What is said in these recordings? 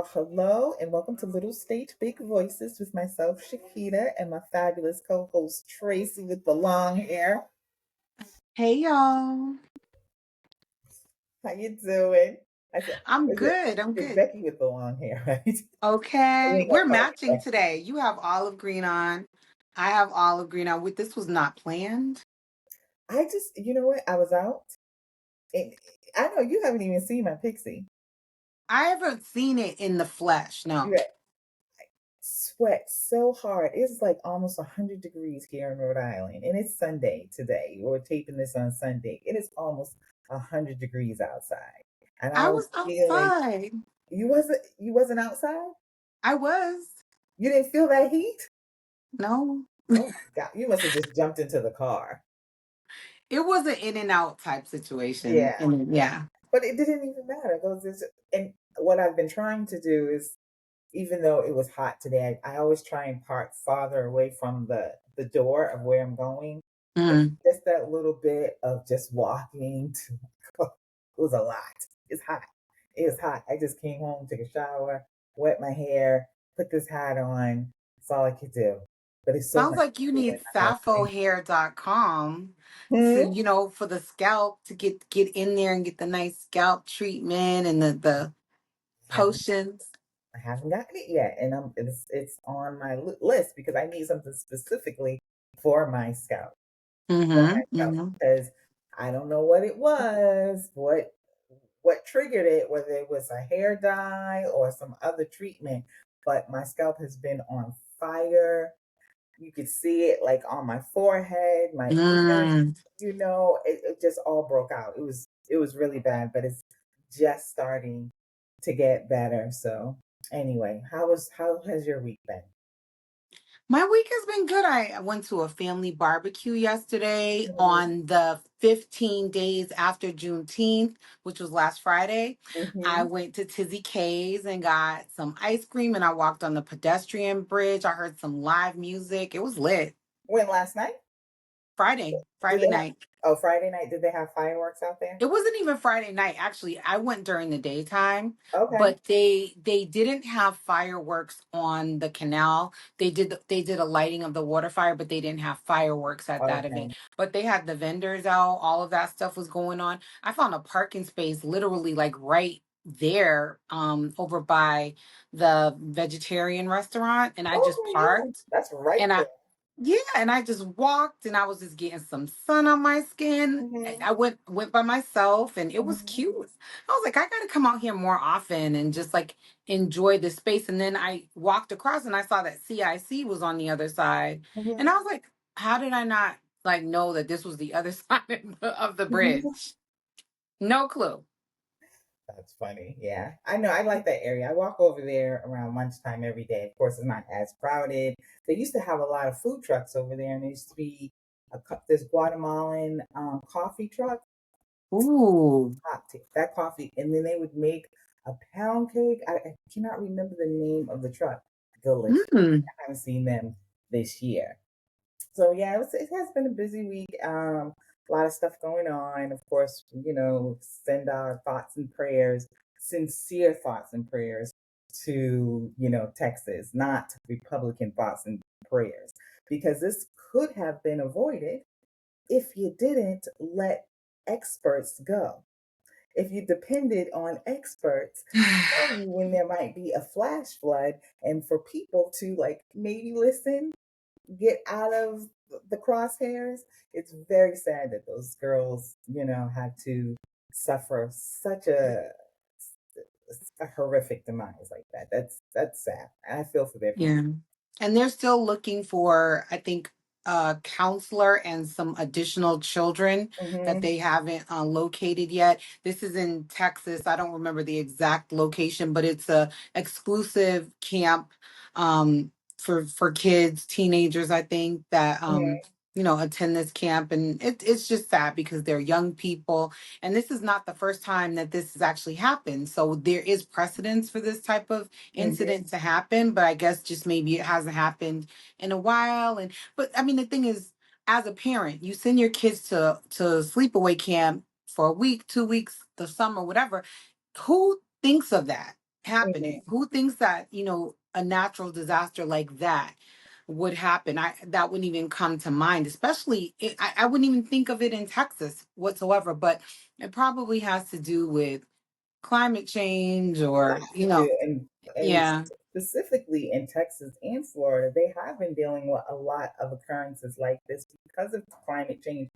Well, hello and welcome to Little State Big Voices with myself, Shakita, and my fabulous co-host Tracy with the long hair. Hey y'all. How you doing? I said, I'm is it good. I'm it's good. Becky with the long hair, right? We Okay. ain't gonna We're call matching her Becky. today. You have olive green on. I have olive green on. This was not planned. You know what? I was out, and I know you haven't even seen my pixie. I haven't seen it in the flesh. No. You sweat so hard. It's like almost 100 degrees here in Rhode Island, and it's Sunday today. We're taping this on Sunday. It is almost 100 degrees outside, and I I was was feeling outside. you wasn't outside. I was. You didn't feel that heat. No. Oh my God, you must have just jumped into the car. It was an in and out type situation. Yeah, And yeah. but it didn't even matter. And what I've been trying to do is, even though it was hot today, I always try and park farther away from the door of where I'm going. Mm. Just that little bit of just walking to it was a lot. It's hot. It was hot. I just came home, took a shower, wet my hair, put this hat on. That's all I could do. But it's so Sounds much like you cooler in need the house right sapphohair.com to, now. for the scalp to get in there and get the nice scalp treatment and the I haven't potions. I haven't gotten it yet, and it's on my list because I need something specifically for my scalp. For Mm-hmm. myself Mm-hmm. because I don't know what it was, what triggered it, whether it was a hair dye or some other treatment, but my scalp has been on fire. You could see it like on my forehead, my ears, Mm. it just all broke out. It was really bad, but it's just starting to get better. So anyway, how has your week been? My week has been good. I went to a family barbecue yesterday Mhm. on the 15 days after Juneteenth, which was last Friday. I Mhm. went to Tizzy K's and got some ice cream and I walked on the pedestrian bridge. I heard some live music. It was lit. When last night? Did Friday they have night. Oh, Friday night, did they have fireworks out there? It wasn't even Friday night. Actually, I went during the daytime, Okay. but they didn't have fireworks on the canal. They did a lighting of the water fire, but they didn't have fireworks at that Okay. event. But they had the vendors out. All of that stuff was going on. I found a parking space literally like right there over by the vegetarian restaurant and I just Okay, yeah. parked That's right and there. yeah, and I just walked and I was just getting some sun on my skin. And Mhm. I went by myself and it was Mhm. cute. I was like, I gotta come out here more often and just like enjoy the space. And then I walked across and I saw that CIC was on the other side. And Mhm. I was like, how did I not like know that this was the other side of the Mhm. bridge? No clue. That's funny. Yeah. I know. I like that area. I walk over there around lunchtime every day. Of course, it's not as crowded. They used to have a lot of food trucks over there, and there used to be this Guatemalan coffee truck. Ooh. Cocktail, that coffee, and then they would make a pound cake. I cannot remember the name of the truck. Delicious. Mm. I haven't seen them this year. So yeah, it has been a busy week. A lot of stuff going on. Of course, send our thoughts and prayers, sincere thoughts and prayers to Texas, not Republican thoughts and prayers, because this could have been avoided if you didn't let experts go. If you depended on experts to tell you when there might be a flash flood and for people to like maybe listen, get out of the crosshairs. It's very sad that those girls, had to suffer such a horrific demise like that. That's sad. I feel for their Yeah. And they're still looking for, I think, a counselor and some additional children that family. they haven't located yet. This is in Texas. I don't remember the exact location, but it's a exclusive camp for kids, teenagers, I think, that Hmm. attend this camp. And it's just sad because they're young people. And this is not the first time that this has actually happened. So there is precedence for this type of Hmm. incident to happen, but I guess just maybe it hasn't happened in a while. And but I mean the thing is, as a parent, you send your kids to sleepaway camp for a week, 2 weeks, the summer, whatever. Who thinks of that? happening? Mhm. Who thinks that, a natural disaster like that would happen? That wouldn't even come to mind, especially I wouldn't even think of it in Texas whatsoever, but it probably has to do with climate change It or, has to do, and yeah, specifically in Texas and Florida, they have been dealing with a lot of occurrences like this because of climate change,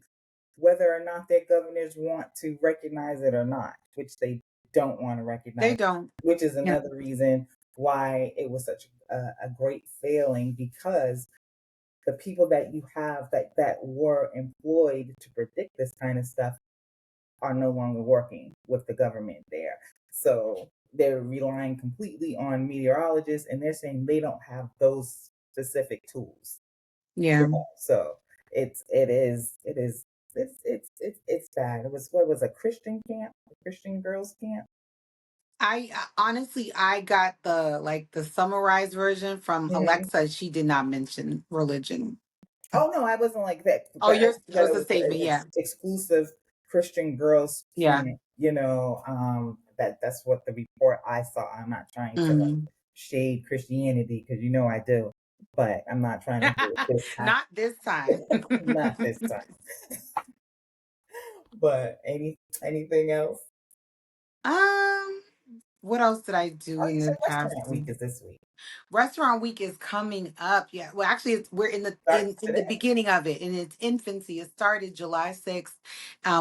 whether or not their governors want to recognize it or not, which they don't want to they recognize, don't. which is Yeah, another reason why it was such a great failing, because the people that you have that were employed to predict this kind of stuff are no longer working with the government there. So they're relying completely on meteorologists, and they're saying they don't have those specific tools. yeah. So it's bad. It was, what was, a Christian camp, a Christian girls camp. Honestly, I got the summarized version from Hmm. Alexa. She did not mention religion. Oh no, I wasn't like that. Oh, But I yours said that was it a was an statement. Yeah. exclusive Christian girls Yeah. camp. That's what the report I saw. I'm not trying to like Mhm. shade Christianity, because I do, but I'm not trying to do it this time. Not this time. Not this time. But anything else? um, what else did I do Oh, in you said the past Restaurant Week week? is this week. Restaurant week is coming up. Yeah. Well, actually, we're in the Starts in the today. beginning of it, in its infancy. It started July 6th,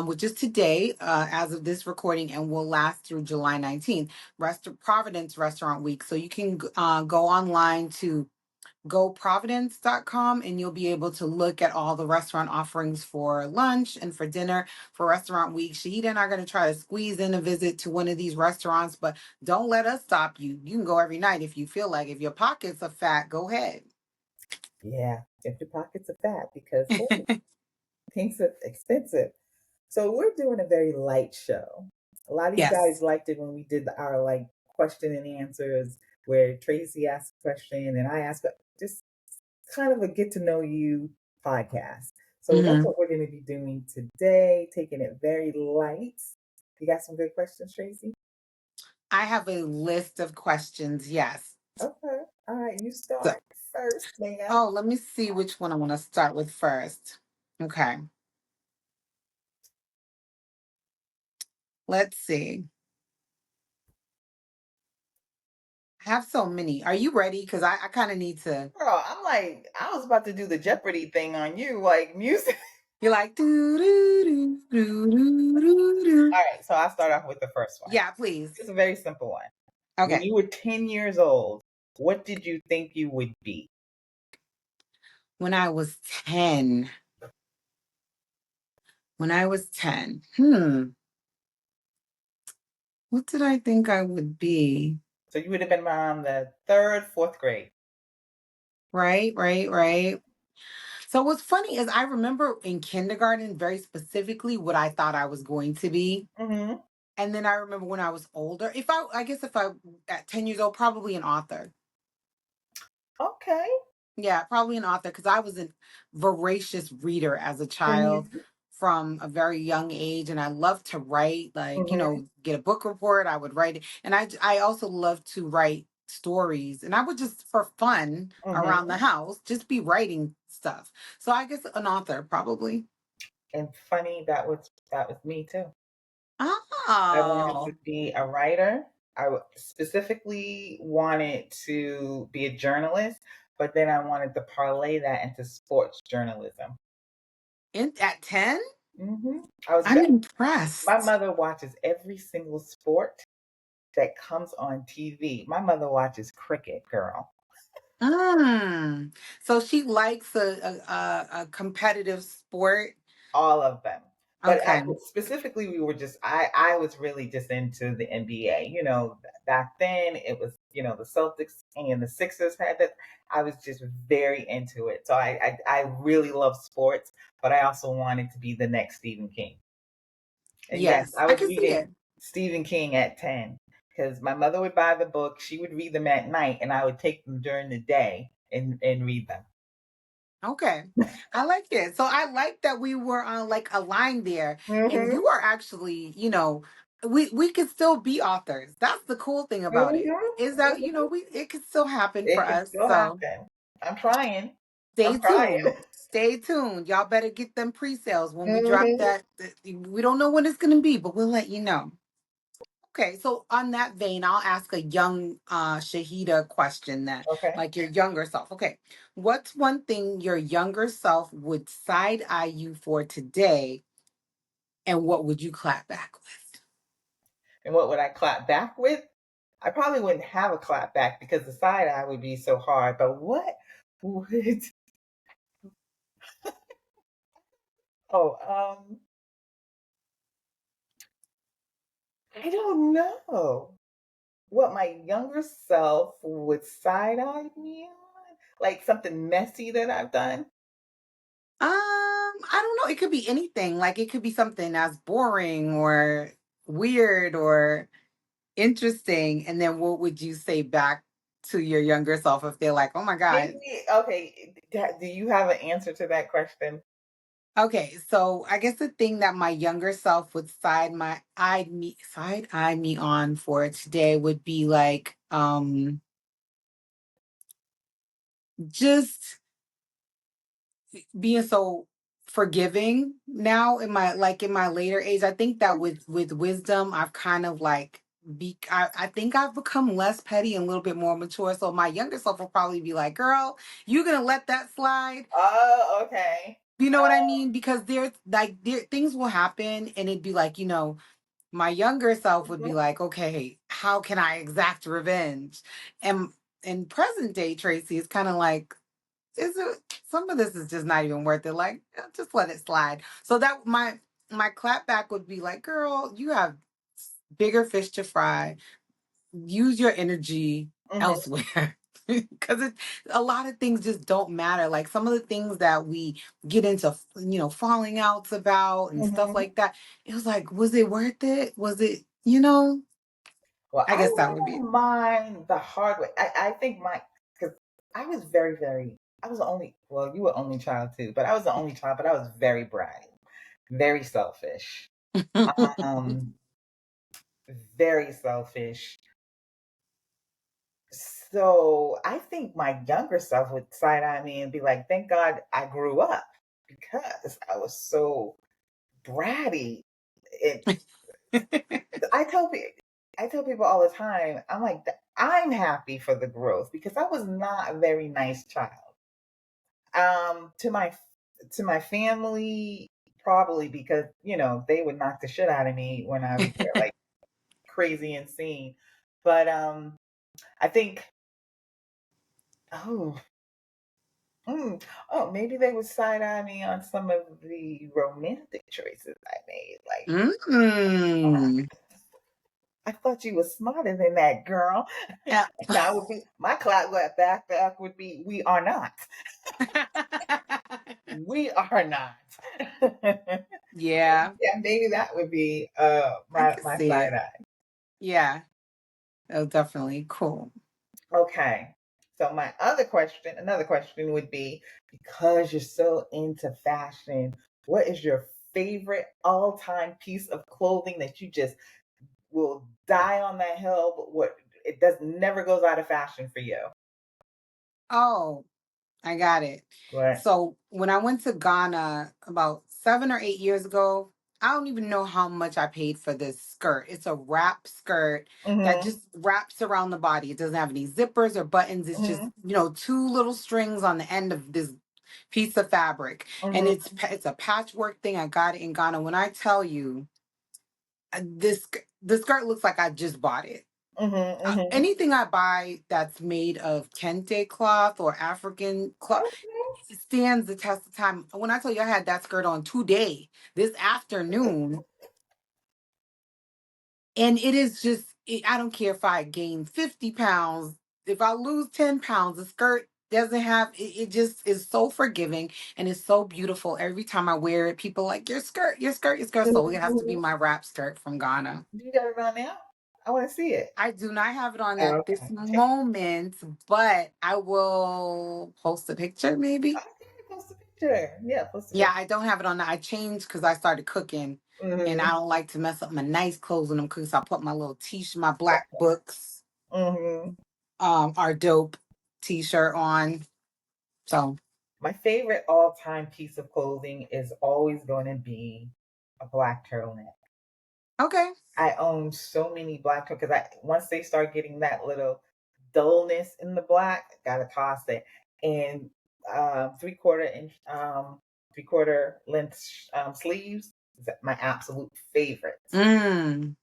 which is today, as of this recording, and will last through July 19th. Providence Restaurant Week. So you can go online to goprovidence.com and you'll be able to look at all the restaurant offerings for lunch and for dinner for restaurant week. Shahida and I are going to try to squeeze in a visit to one of these restaurants, but don't let us stop you. You can go every night if you feel like. If your pockets are fat, go ahead. Yeah, if your pockets are fat, because hey, things are expensive. So we're doing a very light show. A lot of you Yes. guys liked it when we did our like question and answers, where Tracy asked a question and I asked, just kind of a get to know you podcast. So that's Hmm. what we're going to be doing today, taking it very light. You got some good questions, Tracy? I have a list of questions. Yes. Okay. All right. You So, start first, ma'am. oh, let me see which one I want to start with first. Okay. Let's see. I have so many. Are you ready? Because I kind of need to. Girl, I'm like, I was about to do the Jeopardy thing on you, like music. You're like, doo, doo, doo, doo, doo, doo, doo. All right. So I'll start off with the first one. Yeah, please. It's a very simple one. When Okay. you were 10 years old, what did you think you would be? When I was 10, when I was 10, what did I think I would be? So you would have been around the third, fourth grade. Right, right, right. So what's funny is I remember in kindergarten very specifically what I thought I was going to be. Mm-hmm. And then I remember when I was older, I guess if I, at 10 years old, probably an author. Okay. Yeah, probably an author because I was a voracious reader as a child Mm-hmm. from a very young age, and I loved to write. Like, Mm-hmm. get a book report, I would write it, and I also love to write stories, and I would just for fun around the Mm-hmm. house just be writing stuff. So I guess an author probably. And funny, that was me too. I wanted to Oh, be a writer. Specifically wanted to be a journalist, but then I wanted to parlay that into sports journalism. at 10, I was I'm very, my impressed. mother watches every single sport that comes on TV. My mother watches cricket, girl. Mm. So she likes a competitive sport. All of them. But Okay. specifically, we were just, I was really just into the NBA. Back then it was, the Celtics and the Sixers had that. I was just very into it. So I really love sports, but I also wanted to be the next Stephen King. And yes, Yes, I I was can see reading it. Stephen King at 10, because my mother would buy the book, she would read them at night, and I would take them during the day and read them. Okay. I like it. So I like that we were on like a line there. And Hmm. you are actually, we could still be authors. That's the cool thing about it. Is that, you know, we it could still happen for It can us. still So happen. I'm trying. stay I'm trying. tuned. Stay tuned. Y'all better get them pre-sales when we drop Hmm. that. We don't know when it's gonna be, but we'll let you know. Okay, so on that vein, I'll ask a young Shahida question then, Okay. like your younger self. Okay, what's one thing your younger self would side eye you for today, and what would you clap back with? And what would I clap back with? I probably wouldn't have a clap back because the side eye would be so hard. But what would oh I don't know what my younger self would side eye me on. Like something messy that I've done. I don't know. It could be anything. Like it could be something as boring or weird or interesting. And then what would you say back to your younger self if they're like, "Oh my God." Maybe okay. Do you have an answer to that question? Okay, so I guess the thing that my younger self would side eye me on for today would be like just being so forgiving now in my like in my later age. I think that with wisdom I've kind of like I think I've become less petty and a little bit more mature. So my younger self will probably be like, "Girl, you gonna let that slide?" Oh, okay. You know what I mean? Because there things will happen and it'd be like, you know, my younger self would be Mhm, like, okay, how can I exact revenge? And in present day Tracy is kind of like, is it some of this is just not even worth it. Like, just let it slide. So that my clap back would be like, girl, you have bigger fish to fry. Use your energy mhm, elsewhere. Because a lot of things just don't matter. Like some of the things that we get into, you know, falling outs about and stuff mhm. like that. It was like, was it worth it? Was it, you know? Well, I I guess that would be. learned mine the hard way. I think my because I was very, very. I was the only. Well, you were only child too, but I was the only child. But I was very bratty, very selfish, um, very selfish. So I think my younger self would side eye me and be like, "Thank God I grew up because I was so bratty." It. I tell people all the time. I'm like, I'm happy for the growth because I was not a very nice child. To my family, probably because they would knock the shit out of me when I was there, like crazy insane. But I think. Oh, Mm. Oh, maybe they would side eye me on some of the romantic choices I made. Like, Mm. I thought you were smarter than that, girl. Yeah. And I would be my clout back would be, we are not. We are not. Yeah, Yeah, maybe that would be I my can my see side it. eye. Yeah. Oh, definitely. Cool. Okay. So my another question would be, because you're so into fashion, what is your favorite all-time piece of clothing that you just will die on that hill, but what it does never goes out of fashion for you? Oh, I got it. What? So when I went to Ghana about 7 or 8 years ago, I don't even know how much I paid for this skirt. It's a wrap skirt that Mm-hmm. just wraps around the body. It doesn't have any zippers or buttons. It's just, Mm-hmm. you know, two little strings on the end of this piece of fabric. And Mm-hmm. it's a patchwork thing. I got it in Ghana. When I tell you, the skirt looks like I just bought it. Mm-hmm. Mm-hmm. Anything I buy that's made of kente cloth or African cloth Okay. stands the test of time. When I tell you I had that skirt on today, this afternoon, and it is just, I don't care if I gain 50 pounds, if I lose 10 pounds, the skirt doesn't have, it just is so forgiving and it's so beautiful. Every time I wear it, people are like, your skirt, your skirt, your skirt. So it has to be Mhm. my wrap skirt from Ghana. You got it on now? I want to see it. I do not have it on Oh, at this okay. Take moment, but I will post a picture maybe. okay, post a picture. Yeah, post a Yeah, picture. I don't have it on. I changed because I started cooking. And I Mhm. don't like to mess up my nice clothes in them because I put my little t-shirt, my black books Mhm. are dope t-shirt on. So My favorite all-time piece of clothing is always going to be a black turtleneck. okay. I own so many black because I once they start getting that little dullness in the black, gotta toss it. And 3/4 inch, 3/4 length sleeves is my absolute favorite. Mm,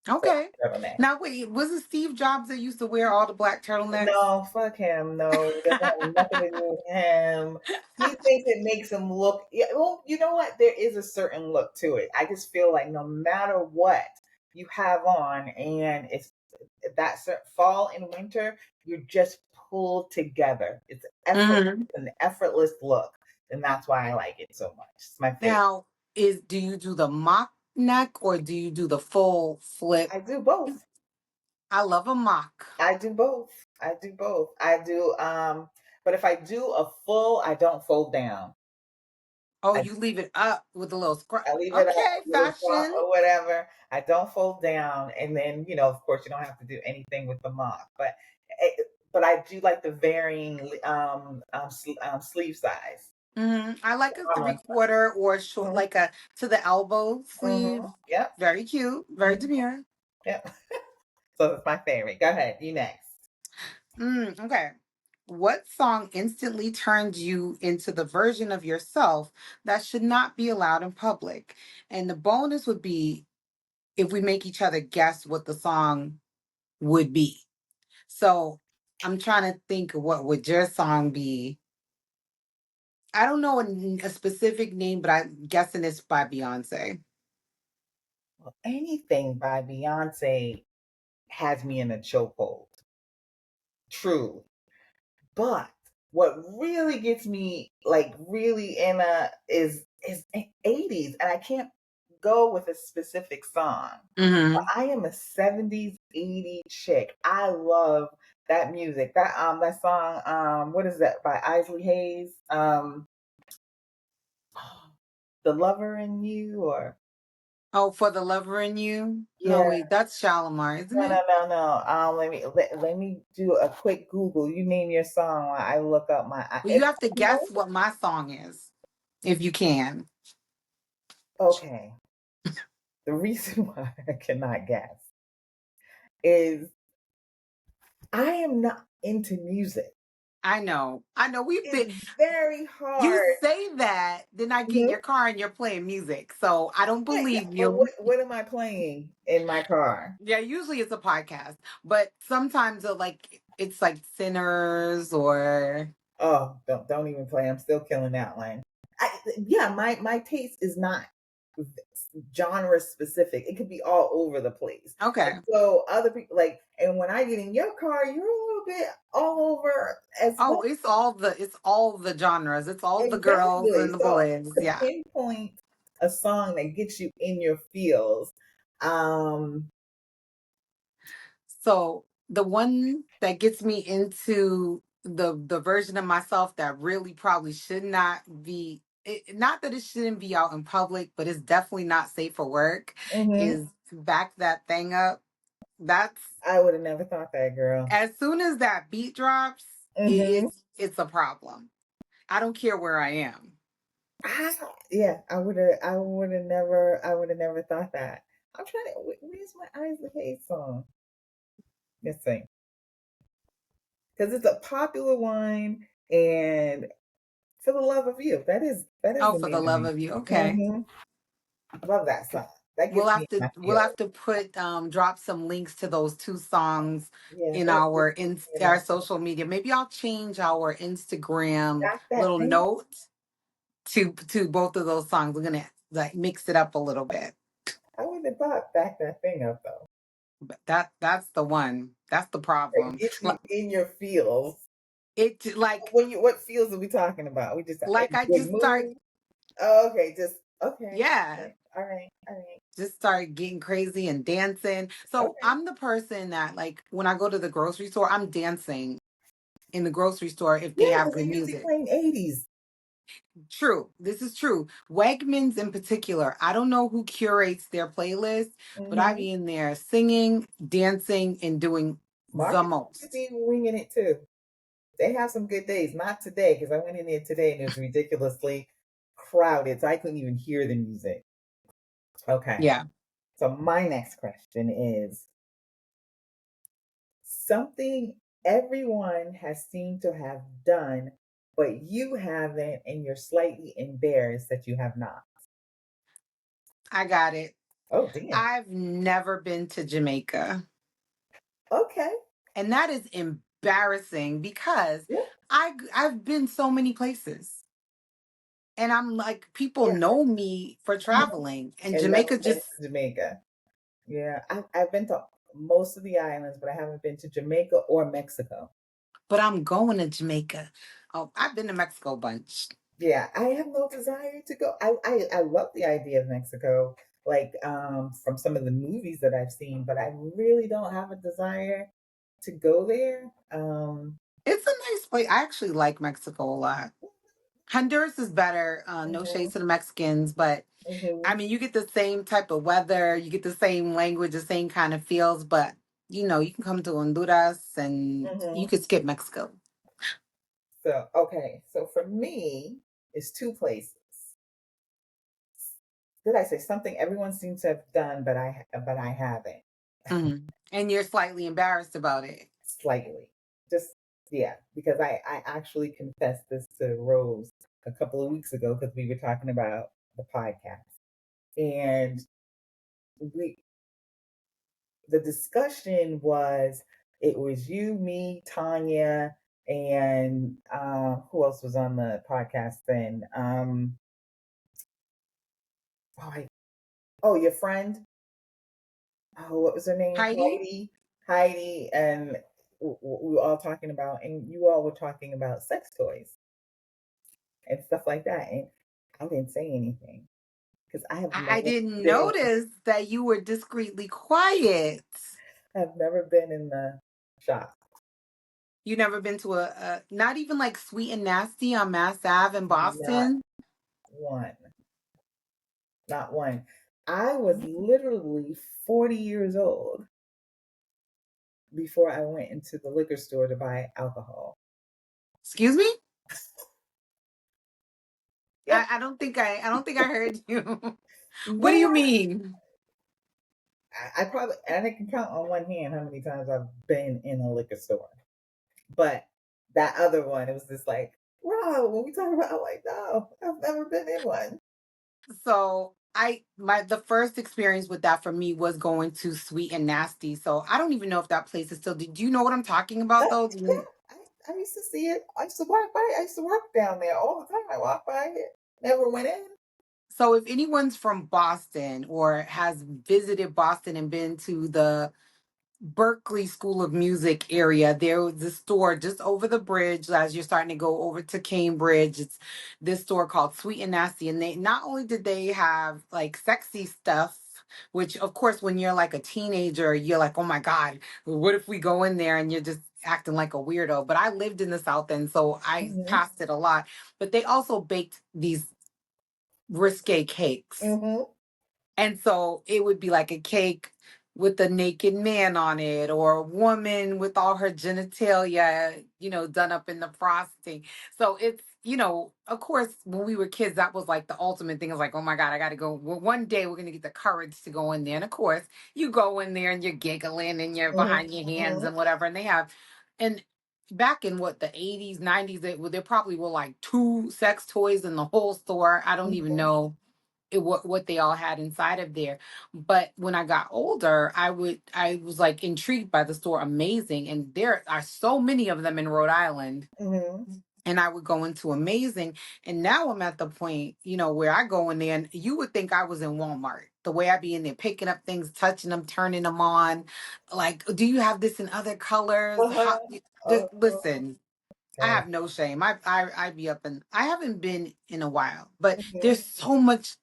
Black okay. turtleneck. Now wait, was it Steve Jobs that used to wear all the black turtlenecks? No, fuck him. No, it doesn't have nothing to do with him. He thinks it makes him look. Yeah, well, you know what? There is a certain look to it. I just feel like no matter what you have on, and it's that fall and winter, you're just pulled together. It's Hmm. an effortless look, and that's why I like it so much. It's my favorite. Now, do you do the mock neck or do you do the full flip? I do both. I love a mock. I do both. I do both. I do. But if I do a full, I don't fold down. Oh, I you leave it up with a little scrunch. I leave it up, Okay, a little crop fashion. or whatever. I don't fold down, and then of course, you don't have to do anything with the mop. But I do like the varying sleeve size. I like a I'm on. 3/4 or short, Mhm, like a to the elbow sleeve. mhm, yep, Very cute, very mhm, demure. yep. So it's my favorite. Go ahead, you next. Okay. What song instantly turned you into the version of yourself that should not be allowed in public? And the bonus would be if we make each other guess what the song would be. So I'm trying to think of what would your song be. I don't know a specific name, but I'm guessing it's by Beyonce. Well, anything by Beyonce has me in a chokehold. Truly. But what really gets me like really in a is 80s, and I can't go with a specific song. But Hmm. I am a 70s, 80s chick. I love that music. That song, what is that by Isley Hayes? The Lover in You, or Oh, For the Lover in You? No, yeah. wait, that's Shalimar, isn't No, it? no, no, no. Let me do a quick Google. You name your song while I look up my. Well, If you have to I know, guess what my song is, if you can. okay. The reason why I cannot guess is I am not into music. I know. I know we've been It's very you hard. say that, then I get in Mhm. your car and you're playing music. So I don't Yeah, yeah. believe But what you. what am I playing in my car? Yeah, usually it's a podcast, but sometimes it's like Sinners or Oh, don't even play. I'm still killing that one. Yeah, my taste is not genre specific. It could be all over the place. okay. And so other people like, and when I get in your car, you're a little bit all over as well. Oh, it's all the genres. It's all the girls Exactly. and the So boys. to Yeah. pinpoint a song that gets you in your feels, um, So the one that gets me into the version of myself that really probably should not be not that it shouldn't be out in public, but it's definitely not safe for work mhm, is Back That Thing Up. That's I would have never thought that, girl. as soon as that beat drops, Hmm. it's a problem. I don't care where I am. Yeah, I would have never thought that. I'm trying to. Where's my Eyes the Hay song? Let's see, because it's a popular one, and for the love of you, that is Oh, the for the name of love me. of you. Okay. Hmm. Love that song. That We'll gets have me in to my we'll feels. have to put drop some links to those two songs Yeah, in that gets our me in my our social media. Maybe I'll change our Instagram Got that little thing. note to both of those songs. We're gonna like mix it up a little bit. I wouldn't have thought back that thing up though. But that's the one. That's the It problem. gets you in your feels. It like What feels are we talking about? We just in I a good just start mood. Oh, okay, just okay. yeah. Okay. All right, all right. Just start getting crazy and dancing. So Okay. I'm the person that like when I go to the grocery store, I'm dancing in the grocery store if they Yeah, have because they're good usually music. playing 80s. True. This is true. Wegmans in particular, I don't know who curates their playlist, but I Mm-hmm. be in there singing, dancing, and doing the Market could most. be winging it too. They have some good days. Not today, because I went in there today and it was ridiculously crowded, so I couldn't even hear the music. Okay. Yeah, So my next question is something everyone has seemed to have done, but you haven't, and you're slightly embarrassed that you have not. I got it. Oh, damn. I've never been to Jamaica. Okay. And that is embarrassing because Yeah. I've been so many places. And I'm like, people Yeah. know me for Mhm. traveling. And And never Jamaica been just, to Jamaica. Yeah. I've been to most of the islands, but I haven't been to Jamaica or Mexico. but I'm going to Jamaica. Oh, I've been to Mexico a bunch. Yeah, I have no desire to go. I love the idea of Mexico, like from some of the movies that I've seen, but I really don't have a desire to go there. It's a nice place. I actually like Mexico a lot. Honduras is better. No Mhm, shade to the Mexicans, but I mhm, mean, you get the same type of weather, you get the same language, the same kind of feels, but you can come to Honduras and you mhm. could skip Mexico. So okay, so for me, it's two places. Did I say something everyone seems to have done, but I haven't And you're slightly embarrassed about it. slightly. Just yeah, because I actually confessed this to Rose a couple of weeks ago because we were talking about the podcast. And we the discussion was it was you, me, Tanya, and who else was on the podcast then? Oh, your friend. Oh, what was her name? Heidi, Heidi, and we were all talking about, and you all were talking about sex toys and stuff like that. And I didn't say anything because I have I never didn't been. notice that you were discreetly quiet. I've never been in the shop. You never been to not even like Sweet and Nasty on Mass Ave in Not Boston? one. Not one. I was literally 40 years old before I went into the liquor store to buy alcohol. Excuse me? Yeah, I don't think I heard you. What do you yeah. mean? I probably, and I can count on one hand how many times I've been in a liquor store. But that other one, it was just like, Rob, when we talk about, I'm like, no, I've never been in one. So the first experience with that for me was going to Sweet and Nasty. So I don't even know if that place is still. Do you know what I'm talking about though? Yeah, I used to see it. I used to walk by. I used to work down there all the time. I walked by it, never went in. So if anyone's from Boston or has visited Boston and been to the Berkeley School of Music area, there was a store just over the bridge as you're starting to go over to Cambridge. It's this store called Sweet and Nasty. And they not only did they have like sexy stuff, which of course when you're like a teenager, you're like, oh my God, what if we go in there and you're just acting like a weirdo? But I lived in the South End, so I Mm-hmm. passed it a lot. But they also baked these risque cakes. Mm-hmm. And so it would be like a cake with a naked man on it, or a woman with all her genitalia, done up in the frosting. So it's, of course, when we were kids, that was like the ultimate thing. It was like, oh my God, I got to go. Well, one day we're going to get the courage to go in there. And of course, you go in there and you're giggling and you're behind your hands Mm-hmm. and whatever. And they have, and back in what, the 80s, 90s, there probably were like two sex toys in the whole store. I don't even Mm-hmm. know what they all had inside of there. But when I got older, I was like intrigued by the store, amazing, and there are so many of them in Rhode Island. Mm-hmm. And I would go into Amazing, and now I'm at the point, where I go in there, and you would think I was in Walmart. The way I be in there picking up things, touching them, turning them on, like, do you have this in other colors? Uh-huh. Uh-huh. Listen, I Yeah. have no shame. I be up, and I haven't been in a while, but Mm-hmm. there's so much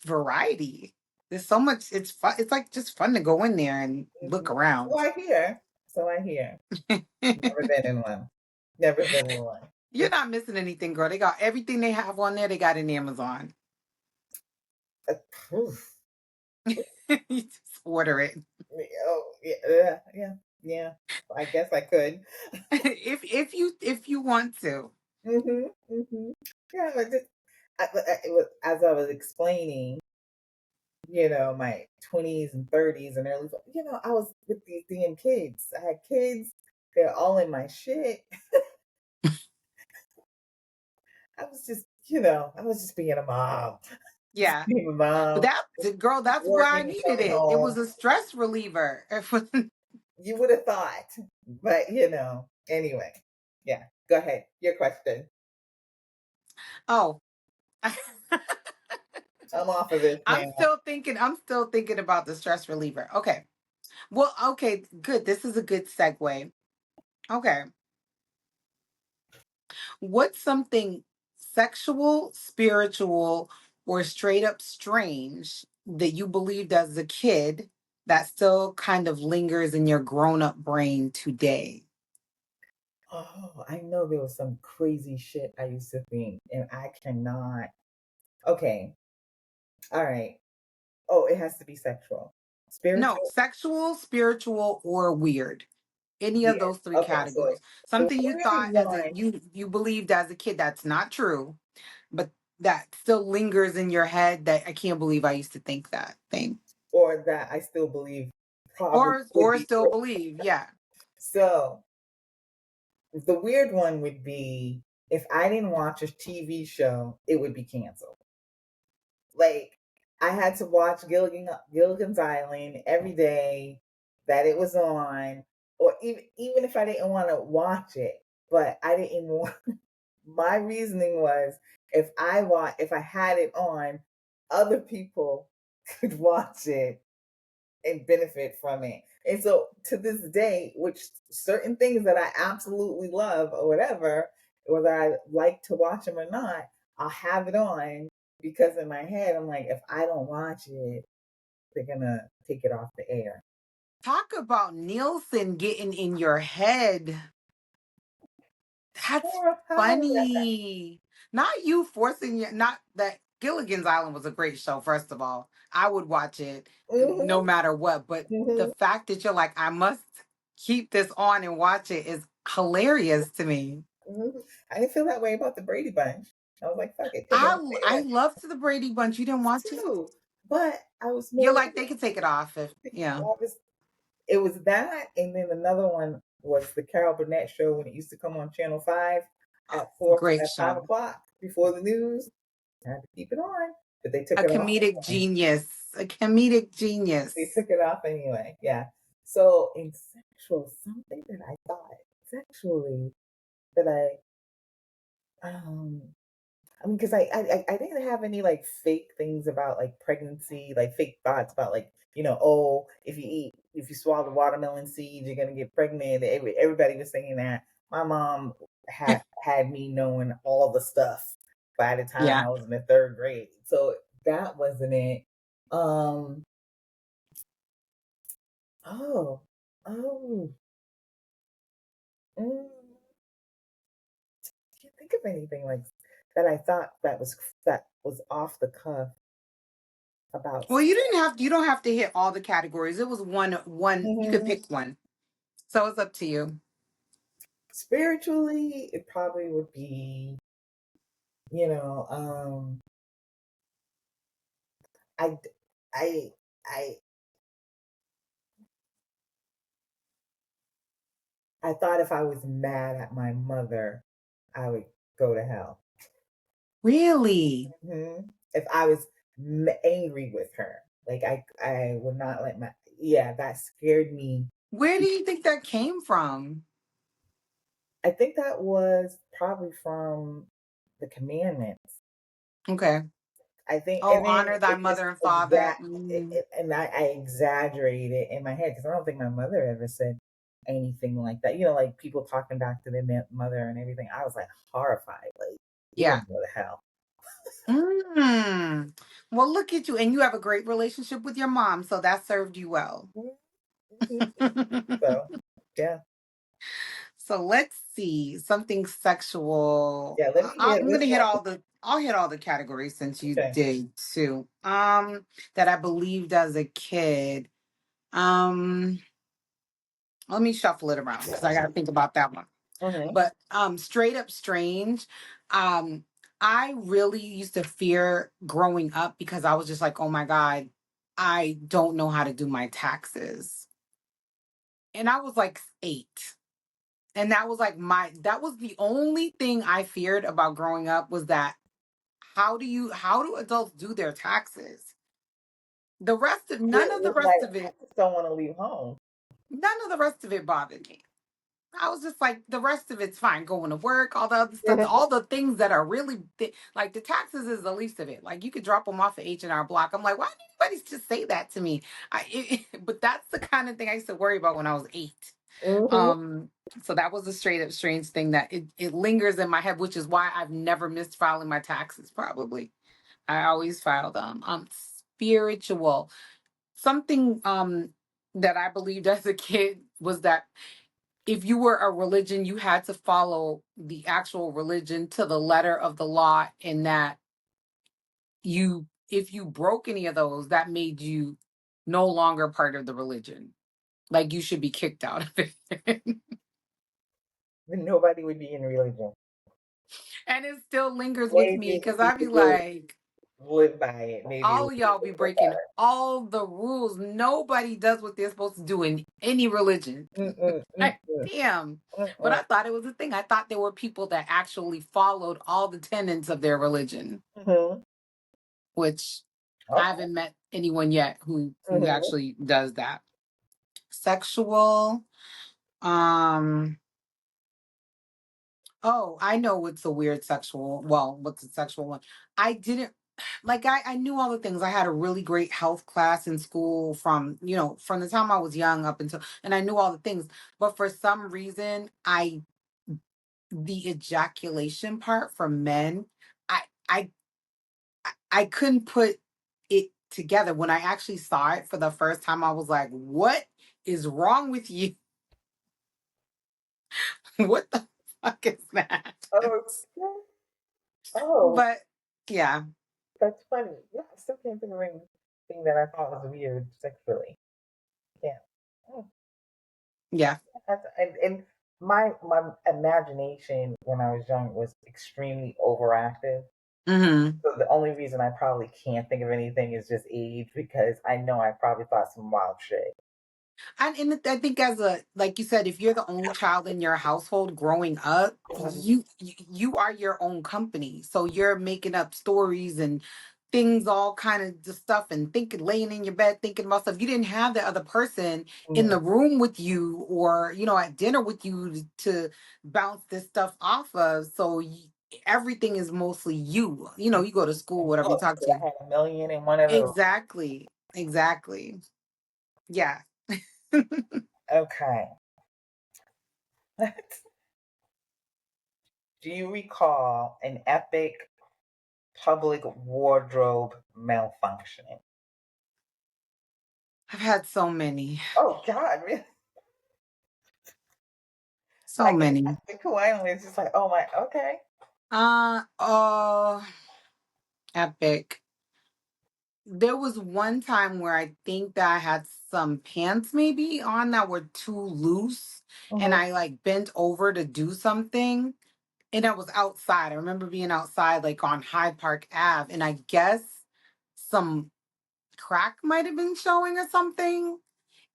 variety. There's so much. It's fun. It's like just fun to go in there and Mm-hmm. look So around. I hear. So I hear. Never been in one. Never been in one. You're not missing anything, girl. They got everything they have on there. They got in Amazon. Uh, oof. You just order it. Oh, yeah, yeah, yeah, yeah. I guess I could. If you want to. Mhm, mhm. Yeah, but just it was as I was explaining, my 20s and 30s and early, I was with these damn kids. I had kids. They're all in my shit. I was just being a mom. Just Yeah. being a But mom, girl, that's why I working and needed coming it. It was home. a stress reliever. You would have thought, but anyway. Yeah, go ahead. Your question. Oh. I'm off of this now. I'm still thinking about the stress reliever. Okay. Well, okay, good. This is a good segue. Okay. What's something sexual, spiritual, or straight up strange that you believed as a kid that still kind of lingers in your grown up brain today? Oh, I know there was some crazy shit I used to think, and I cannot. Okay, all right. Oh, it has to be sexual, No, spiritual. sexual, spiritual, or weird. Any of Yeah. those three Okay, so categories. the Something you weird thought as a one, you believed as a kid that's not true, but that still lingers in your head that I can't believe I used to think that thing. or that I still believe probably could Or be still true. believe, yeah. So the weird one would be if I didn't watch a TV show, it would be canceled. Like I had to watch Gilligan's Island every day that it was on, or even if I didn't want to watch it, but I didn't want. My reasoning was if I had it on, other people could watch it and benefit from it. And so to this day, which certain things that I absolutely love or whatever, whether I like to watch them or not, I'll have it on because in my head I'm like, if I don't watch it, they're gonna take it off the air. Talk about Nielsen getting in your head. That's How is that? funny. Not you forcing your, not that Gilligan's Island was a great show, first of all. I would watch it no Hmm. matter what. But the Hmm. fact that you're like, I must keep this on and watch it is hilarious to me. Hmm. I didn't feel that way about the Brady Bunch. I was like, fuck it, take it off the I air loved the Brady Bunch. You didn't watch it? too. But I was You're more like, they could take it off if, yeah. it was that, and then another one was the Carol Burnett show when it used to come on Channel 5 Great at five show. o'clock before the news. I had to keep it on, but they took A it off comedic anyway. genius. A comedic They genius. took it off anyway. Yeah. So in sexual, something that I thought sexually that um I mean, because I didn't have any like fake things about like pregnancy, like fake thoughts about like oh, if you swallow the watermelon seed you're gonna get pregnant. Everybody was saying that. My mom had me knowing all the stuff by the time Yeah. I was in the third grade, so that wasn't it. Um. Oh. Oh. Mm, can't think of anything like that. I thought that was off the cuff about. Well, you don't have to hit all the categories. It was one you could Mhm. pick one. So it's up to you. Spiritually, it probably would be, you know, I, I, I, I thought if I was mad at my mother, I would go to hell. Really? If I was angry with her, like I would not let my, yeah, that scared me. Where do you think that came from? I think that was probably from the commandments. Okay. I think, Oh, and then honor thy it just mother and father. and I exaggerated it in my head because I don't think my mother ever said anything like that. Like people talking back to their mother and everything. I was like horrified, like you're Yeah. gonna go to hell. Mm. Well, look at you. And you have a great relationship with your mom, so that served you well. Mhm. So yeah, So let's see, something sexual. Yeah, let me hear I'm this gonna hit one. all the. I'll hit all the categories since you Okay. did too. That I believed as a kid. Um, Let me shuffle it around because I got to think about that one. Mm-hmm. But straight up strange. Um, I really used to fear growing up because I was just like, oh my god, I don't know how to do my taxes, and I was like 8. And that was like that was the only thing I feared about growing up was that how do adults do their taxes? The rest of none of the Like, rest of I it just don't want to leave home. none of the rest of it bothered me. I was just like the rest of it's fine, going to work, all the other stuff, Mhm. all the things that are really like the taxes is the least of it. Like you could drop them off at H&R Block. I'm like, why did anybody just say that to me? But that's the kind of thing I used to worry about when I was 8. Mhm. Um, so that was a straight up strange thing that it lingers in my head, which is why I've never missed filing my taxes. Probably, I always filed them. Spiritual something that I believed as a kid was that if you were a religion, you had to follow the actual religion to the letter of the law, and that if you broke any of those, that made you no longer part of the religion. Like you should be kicked out of it. Nobody would be in religion. And it still lingers with me Maybe because I'd be people like, live by it. Maybe all of y'all be breaking all the rules. Nobody does what they're supposed to do in any religion. mm-mm, Like, mm-mm, damn. But mm-mm. I thought it was a thing. I thought there were people that actually followed all the tenets of their religion, Mm-hmm. which I Okay. haven't met anyone yet who Mm-hmm. actually does that. Sexual. Um. Oh, I know what's a weird sexual. Well, what's a sexual one? I didn't like. I knew all the things. I had a really great health class in school from from the time I was young up until, and I knew all the things. But for some reason, the ejaculation part for men, I I I couldn't put it together. When I actually saw it for the first time, I was like, "What is wrong with you? What the fuck is that?" Oh, oh, But yeah, that's funny. Yeah, I still can't think of anything that I thought was weird sexually. Yeah. Mm. yeah. And my imagination when I was young was extremely overactive. Hmm. So the only reason I probably can't think of anything is just age because I know I probably thought some wild shit. And I think as a like you said, if you're the only child in your household growing up, Mhm. you are your own company. So you're making up stories and things, all kind of just stuff, and thinking, laying in your bed thinking about stuff. You didn't have the other person in Mhm. the room with you, or at dinner with you to bounce this stuff off of. So everything is mostly you. You go to school, whatever you talk Books. to. I had a million and one of those. Exactly. Exactly. Yeah. Okay. Do you recall an epic public wardrobe malfunction? I've had so many. Oh God, really? So Like an many. epic one? It's just like, oh my, okay. Oh, epic. There was one time where I think that I had some pants maybe on that were too loose, and Mm-hmm. I like bent over to do something, and I was outside. I remember being outside like on Hyde Park Ave, and I guess some crack might have been showing or something.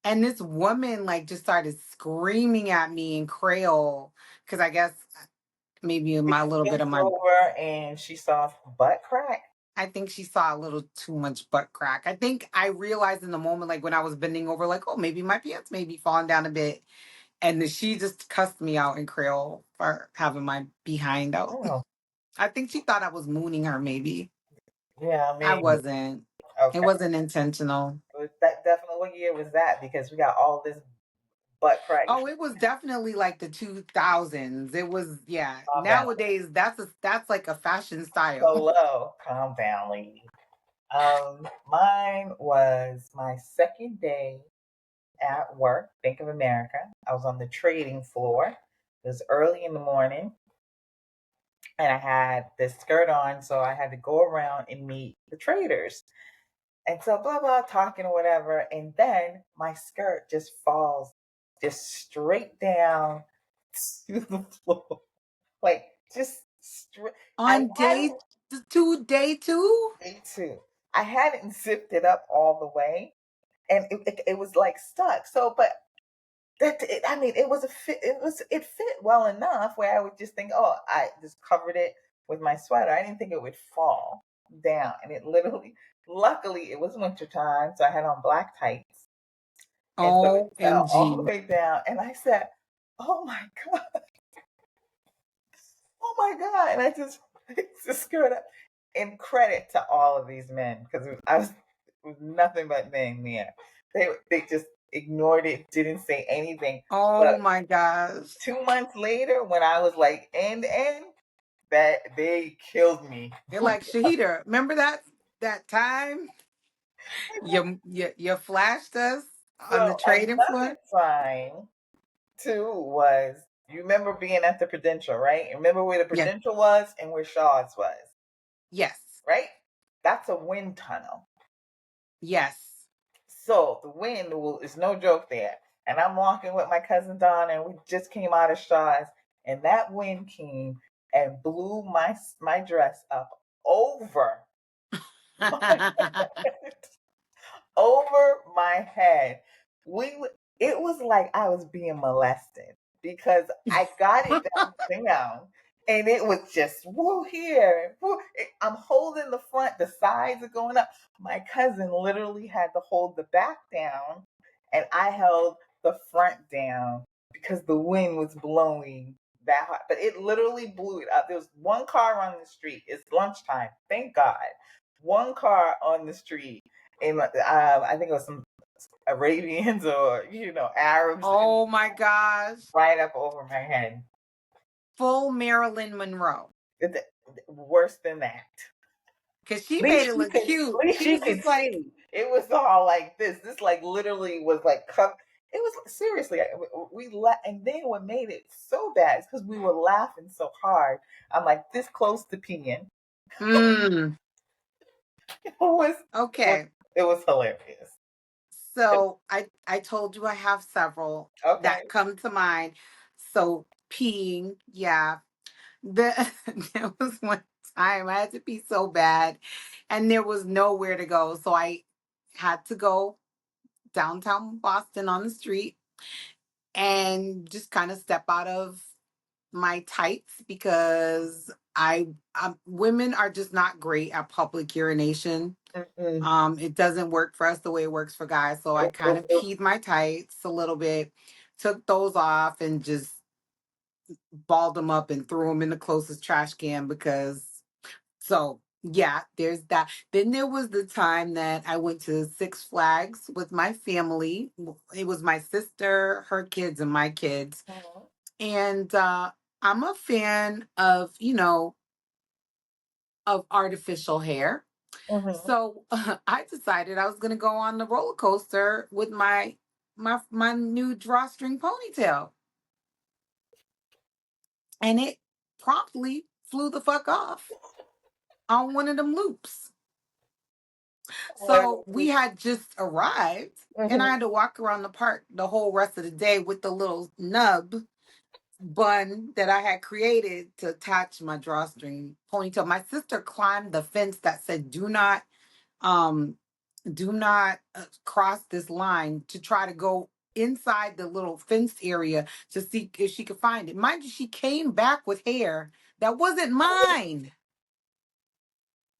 And this woman like just started screaming at me in Creole because I guess maybe Did my you little bit bend of my over and she saw butt crack? I think she saw a little too much butt crack. I think I realized in the moment, like when I was bending over, like, oh, maybe my pants may be falling down a bit. And then she just cussed me out in Creole for having my behind out. Oh, I think she thought I was mooning her, maybe. yeah, I maybe. wasn't. It Okay. wasn't intentional. But that definitely, what year was that? Because we got all this butt crack. Oh, it was definitely like the 2000s. It was, yeah. Calm down. Nowadays, that's like a fashion So style. low. Calm down, lady. Mine was my second day at work, Bank of America. I was on the trading floor. It was early in the morning, and I had this skirt on, so I had to go around and meet the traders. And so blah blah talking or whatever, and then my skirt just falls just straight down to the floor. Like just straight. I On hadn't day two. me too. I hadn't zipped it up all the way, and it was like stuck. So, but I mean, it was a fit. It fit well enough where I would just think, oh, I just covered it with my sweater. I didn't think it would fall down, and it literally. Luckily, it was winter time, so I had on black tights, and so it fell all the OMG. way down. And I said, "Oh my god, oh my god!" And I just picked the skirt up. And credit to all of these men because it was nothing but men there. They just ignored it, didn't say anything. Oh But my gosh. 2 months later, when I was like end, that they killed me. They're like, Shahida, remember that time you flashed us on the So trading another floor? time too was you remember being at the Prudential, right? Remember where the Yeah. Prudential was and where Shaw's was, Yes. right? That's a wind tunnel. Yes. So the wind is no joke there. And I'm walking with my cousin Don, and we just came out of Shaw's, and that wind came and blew my dress up over my over my head. It was like I was being molested because I got it down and it was just woo here. Woo. I'm holding the front, the sides are going up. My cousin literally had to hold the back down and I held the front down because the wind was blowing that hard. But it literally blew it up. There was one car on the street. It's lunchtime. Thank God. One car on the street and I think it was some Arabians or Arabs, and Oh my gosh. right up over my head. Full Marilyn Monroe. Worse than that. Cause she made it look At cute. least She you was could just like, see. It was all like this. This like literally was like it was seriously. And then what made it so bad is because we were laughing so hard. I'm like this close to peeing. mm, It was okay. it was hilarious. So I told you I have several Okay. that come to mind. So peeing, yeah. The there was one time I had to pee so bad and there was nowhere to go. So I had to go downtown Boston on the street and just kind of step out of my tights because women are just not great at public urination. Mm-mm. It doesn't work for us the way it works for guys. So I Nope, kind nope, of nope. peed my tights a little bit, took those off and just balled them up and threw them in the closest trash can because so yeah, there's that. Then there was the time that I went to Six Flags with my family. It was my sister, her kids, and my kids. Mhm, And I'm a fan of, of artificial hair. mhm. So I decided I was going to go on the roller coaster with my new drawstring ponytail, and it promptly flew the fuck off on one of them loops. So we had just arrived, and I Mhm. had to walk around the park the whole rest of the day with the little nub bun that I had created to attach my drawstring ponytail. My sister climbed the fence that said um do not cross this line to try to go inside the little fenced area to see if she could find it. Mind you, she came back with hair that wasn't mine.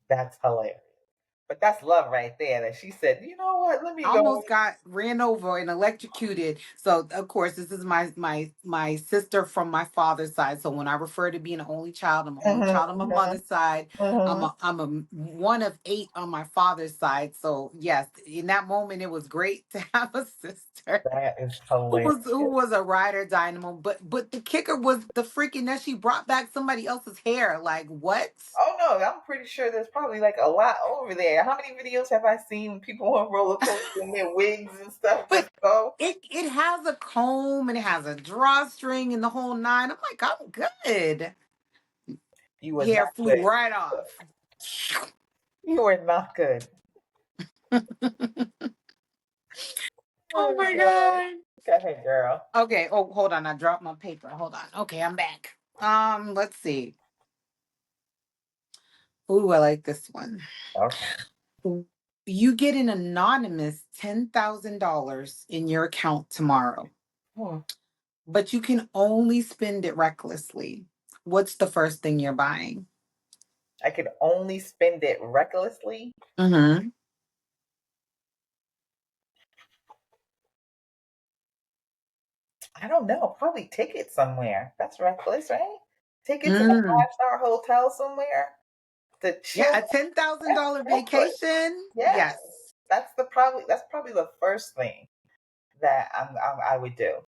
That's hilarious. But that's love right there. That she said, you know what? Let me go. Almost got ran over and electrocuted. So of course, this is my sister from my father's side. So when I refer to being an only child, I'm an only Mhm, child on my mhm, mother's side. mhm. I'm a one of eight on my father's side. So yes, in that moment, it was great to have a sister That is who hilarious. was a rider dynamo. But the kicker was the freaking that she brought back somebody else's hair. Like what? Oh no, I'm pretty sure there's probably like a lot over there. there. How many videos have I seen people on roller coasters in their wigs and stuff But just go? it has a comb and it has a drawstring and the whole nine. I'm like, I'm good. You was Hair not flew good. right off. You were not good. Oh Oh my God. god. Go ahead, girl. Okay. Oh, hold on. I dropped my paper. Hold on. Okay, I'm back. Let's see. Ooh, I like this one. Okay. You get an anonymous $10,000 in your account tomorrow, Hmm. but you can only spend it recklessly. What's the first thing you're buying? I could only spend it recklessly. Mm-hmm. I don't know. Probably tickets somewhere. That's reckless, right? Tickets in a Mm. five-star hotel somewhere to Yeah, chill. a That's $10,000 reckless. vacation. Yes. Yes. That's probably the first thing that I would do.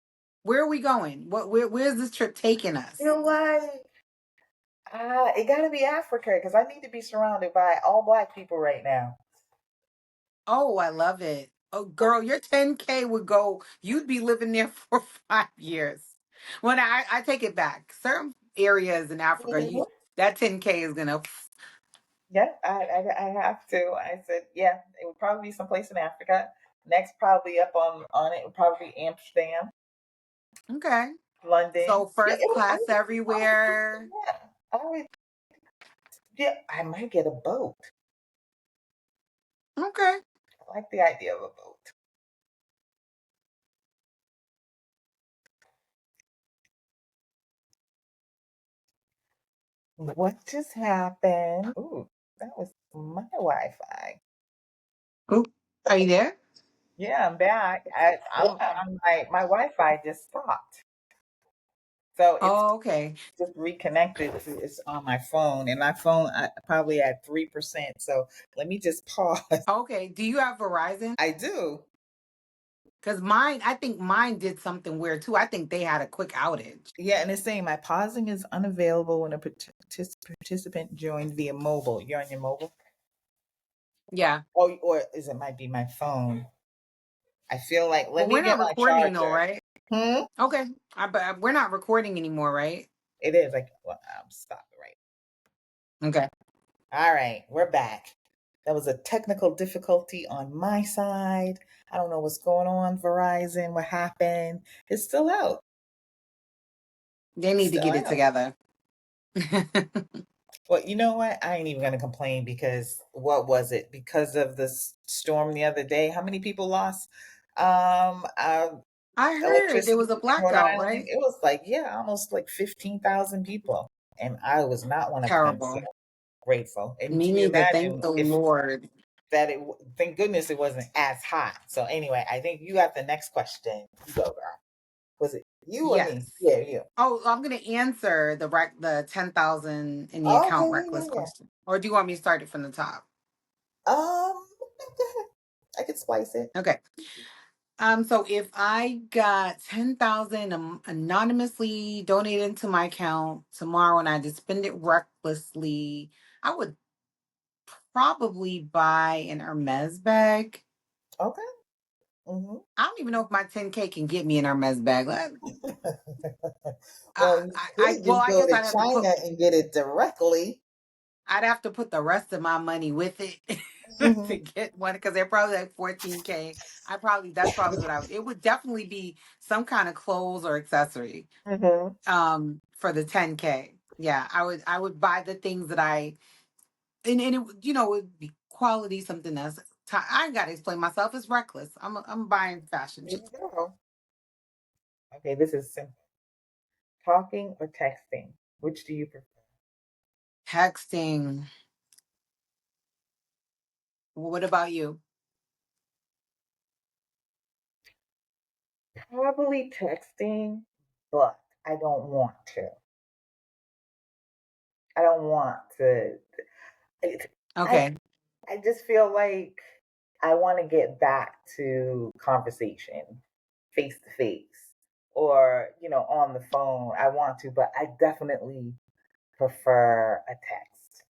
Where are we going? Where's this trip taking You us? know what? It got to be Africa because I need to be surrounded by all black people right now. Oh, I love it. Oh, girl, your 10K would go, you'd be living there for 5 years. When I take it back. Certain areas in Africa, Mhm. that 10K is gonna. Yeah, I have to. I said, yeah, it would probably be someplace in Africa. Next, probably up on it would probably be Amsterdam, Okay. London. So Yeah, first I class would, I would, everywhere. yeah, I would. Yeah, I might get a boat. Okay. I like the idea of a boat. What just happened? Ooh, that was my Wi-Fi. Oop. Are you there? Yeah, I'm back. I'm like my Wi-Fi just stopped, so it's Oh, okay. just reconnected. It's on my phone, and my phone I probably at 3%. So let me just pause. Okay. Do you have Verizon? I do. Because mine, I think mine did something weird too. I think they had a quick outage. Yeah, and it's saying my pausing is unavailable when a participant joined via mobile. You're on your mobile? Yeah. Or is it might be my phone? I feel like let Well, me we're get not my recording though, charger. right? Hmm. Okay. But we're not recording anymore, right? It is like well, I'm stop it right. Okay. All right, we're back. That was a technical difficulty on my side. I don't know what's going on, Verizon. What happened? It's still out. They It's need to still get it out. together. Well, you know what? I ain't even gonna complain because what was it? Because of this storm the other day, how many people lost I heard there electricity was a in Rhode blackout, Island? right? It was like, yeah, almost like 15,000 people. And I was not one of them. So Terrible. grateful. And Me can you neither. Thank imagine the if Lord. thank goodness it wasn't as hot. So anyway, I think you got the next question. You go, girl. Was it you or me? Yes. Yeah, you. Oh, I'm gonna answer the 10,000 in the account Okay, yeah, reckless yeah, question. Or do you want me to start it from the top? yeah. Go ahead. I could splice it. Okay. So if I got 10,000 anonymously donated to my account tomorrow and I just spend it recklessly, I would probably buy an Hermes bag. Okay. Hmm. I don't even know if my 10K can get me an Hermes bag. Well, you could Well, just I go guess to China and get it directly. I'd have to put the rest of my money with it to Hmm. get one because they're probably like 14K. That's probably what it would definitely be some kind of clothes or accessory Hmm. for the 10K. Yeah, I would buy the things that and it it would be quality something else. I ain't got to explain myself. It's reckless. I'm buying fashion There shit. you go. Okay, this is simple. Talking or texting? Which do you prefer? Texting. What about you? Probably texting, but I don't want to. I don't want to. I Okay. I just feel like I want to get back to conversation, face to face, or on the phone. I want to, but I definitely prefer a text.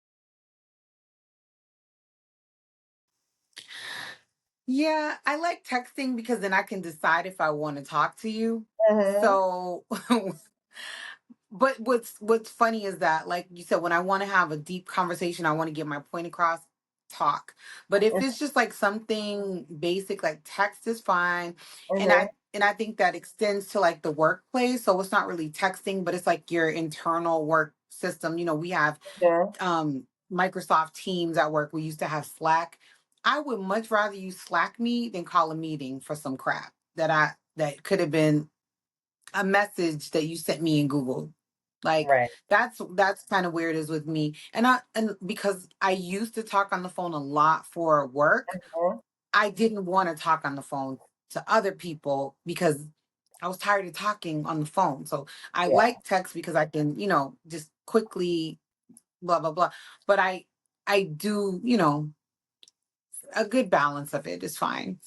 Yeah, I like texting because then I can decide if I want to talk to you. Mm-hmm. So but what's funny is that, like you said, when I want to have a deep conversation, I want to get my point across, talk. But if it's just like something basic, like text is fine. And Mm-hmm. I think that extends to like the workplace. So it's not really texting, but it's like your internal work system. We have Mm-hmm. Microsoft Teams at work. We used to have Slack. I would much rather you Slack me than call a meeting for some crap that could have been a message that you sent me in Google. Like Right. that's kind of where it is with me. And because I used to talk on the phone a lot for work, Mm-hmm. I didn't want to talk on the phone to other people because I was tired of talking on the phone. So I Yeah. like text because I can, just quickly blah blah blah. But I do, a good balance of it is fine.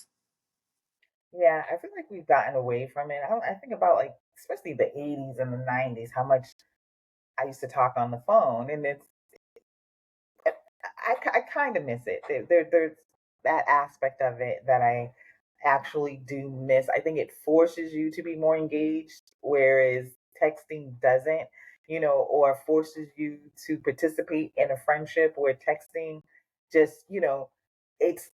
Yeah. I feel like we've gotten away from it. I think about like, especially the 80s and the 90s, how much I used to talk on the phone, and I kind of miss it. There's that aspect of it that I actually do miss. I think it forces you to be more engaged, whereas texting doesn't, or forces you to participate in a friendship where texting just, it's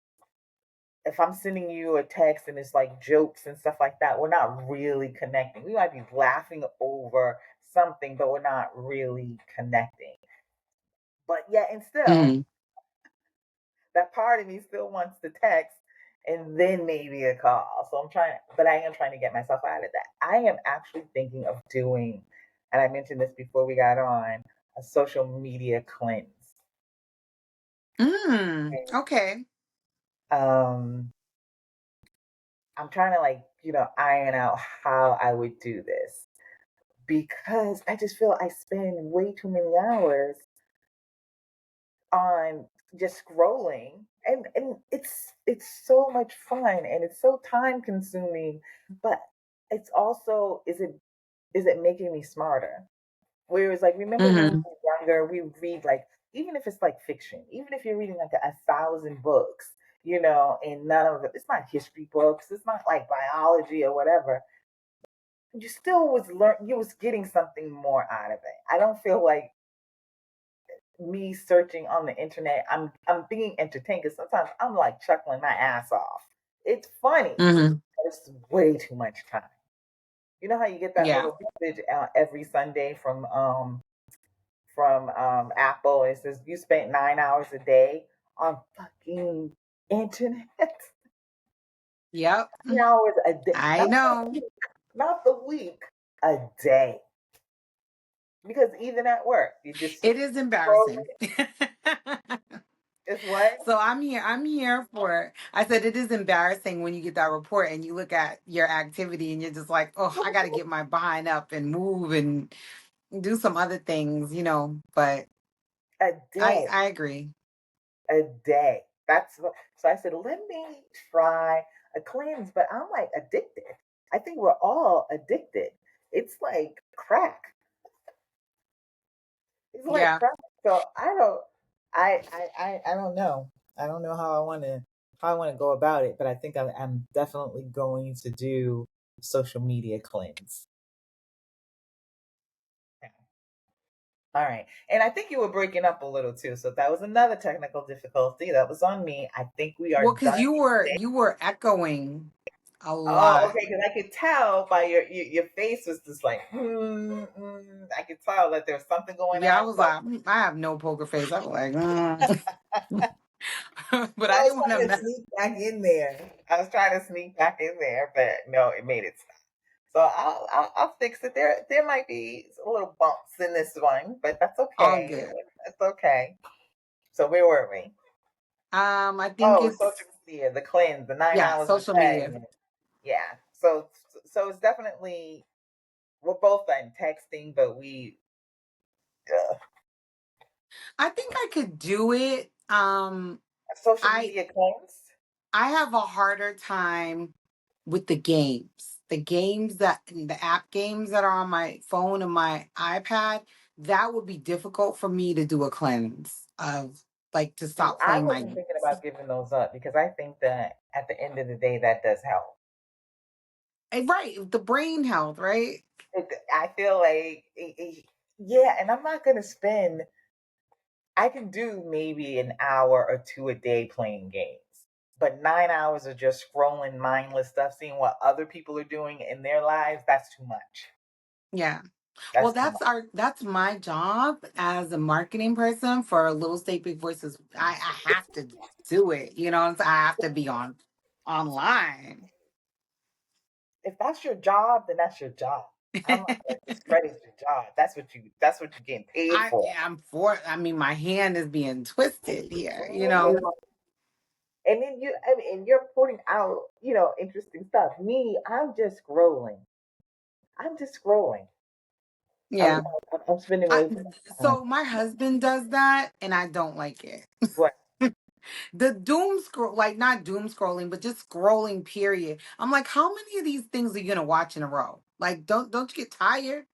if I'm sending you a text and it's like jokes and stuff like that, we're not really connecting. We might be laughing over something, but we're not really connecting. But yet and still, Hmm. that part of me still wants to text and then maybe a call. So but I am trying to get myself out of that. I am actually thinking of doing, and I mentioned this before we got on, a social media cleanse. Okay. Um, I'm trying to like, iron out how I would do this because I just feel I spend way too many hours on just scrolling, and it's so much fun and it's so time consuming, but it's also, is it making me smarter? Whereas, like, remember when we Hmm. were younger, we would read, like, even if it's like fiction, even if you're reading like a thousand books, and none of it's not history books, it's not like biology or whatever, you was getting something more out of it. I don't feel like me searching on the internet, I'm being entertained because sometimes I'm like chuckling my ass off. It's funny, Hmm. but it's way too much time. You know how you get that Yeah. little message every Sunday from Apple? It says you spent 9 hours a day on fucking internet. Yep. 9 hours a day, I know. not the week, a day. Because even at work, you just It is scroll. embarrassing. It's what So I'm here for, I said it is embarrassing when you get that report and you look at your activity and you're just like, oh, I got to get my behind up and move and do some other things. But a I day. I agree. A day. So I said, let me try a cleanse, but I'm like addicted. I think we're all addicted. It's like crack. It's like Yeah. crack. So I don't know. I don't know how I want to go about it, but I think I'm definitely going to do social media cleanse. Yeah. All right. And I think you were breaking up a little too. So that was another technical difficulty. That was on me. I think we are Well, because done. you were echoing a Oh, lot. okay. Because I could tell by your face was just like, I could tell that there's something going Yeah, I on. was So like, I have no poker face. I was like, but I I was didn't want to trying to mess. sneak back in there. I was trying to sneak back in there, but no, it made it stop. So I'll fix it. There might be a little bumps in this one, but that's All okay. good. That's okay. So where were we? I think Oh, it's, social media, the cleanse, the nine yeah, hours a social day. media. Yeah. So it's definitely we're both on texting, but uh, I think I could do it. social I media cleanse. I have a harder time with the games. The app games that are on my phone and my iPad, that would be difficult for me to do a cleanse of. like to See, stop I playing my wasn't thinking games. about giving those up because I think that at the end of the day, that does help. Right, the brain health, right? I feel like, yeah, and I'm not going to spend, I can do maybe an hour or two a day playing games. But 9 hours of just scrolling mindless stuff, seeing what other people are doing in their lives, that's too much. Yeah. Well, That's too much. that's my job as a marketing person for Little State Big Voices. I have to do it. You know, I have to be online. If that's your job, then that's your job. I'm not going to discredit your job. That's what you're getting paid for. I mean, my hand is being twisted here, you You know? know, and then I mean, and you're putting out, interesting stuff. Me, I'm just scrolling. I'm just scrolling. I'm Yeah. I'm spending I, way too much time. so my husband does that and I don't like it. But The doom scroll, like not doom scrolling, but just scrolling, period. I'm like, how many of these things are you gonna watch in a row? Like, don't you get tired?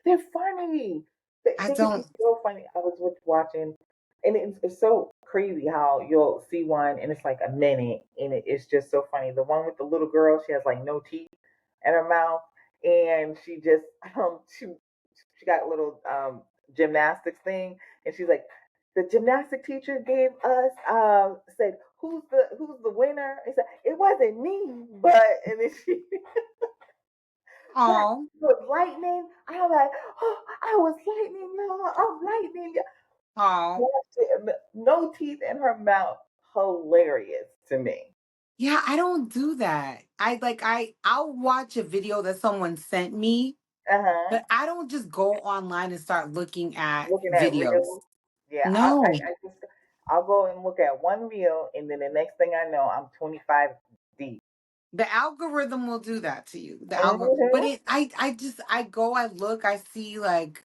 they're funny. I They can be don't. so funny. I was watching, and it's so crazy how you'll see one and it's like a minute, and it's just so funny. The one with the little girl, she has like no teeth in her mouth, and she just she got a little gymnastics thing, and she's like, the gymnastic teacher gave us said who's the winner. It said it wasn't me, but and then she but Oh, with lightning, I was like, oh, I was lightning, y'all. I'm lightning. oh. No teeth in her mouth. Hilarious to me. Yeah, I don't do that. I'll watch a video that someone sent me, Uh huh. but I don't just go online and start looking at Looking at videos. reels. Yeah, No. I just I'll go and look at one reel, and then the next thing I know, I'm 25 deep. The algorithm will do that to you. The algorithm, but Hmm. I go, I look, I see like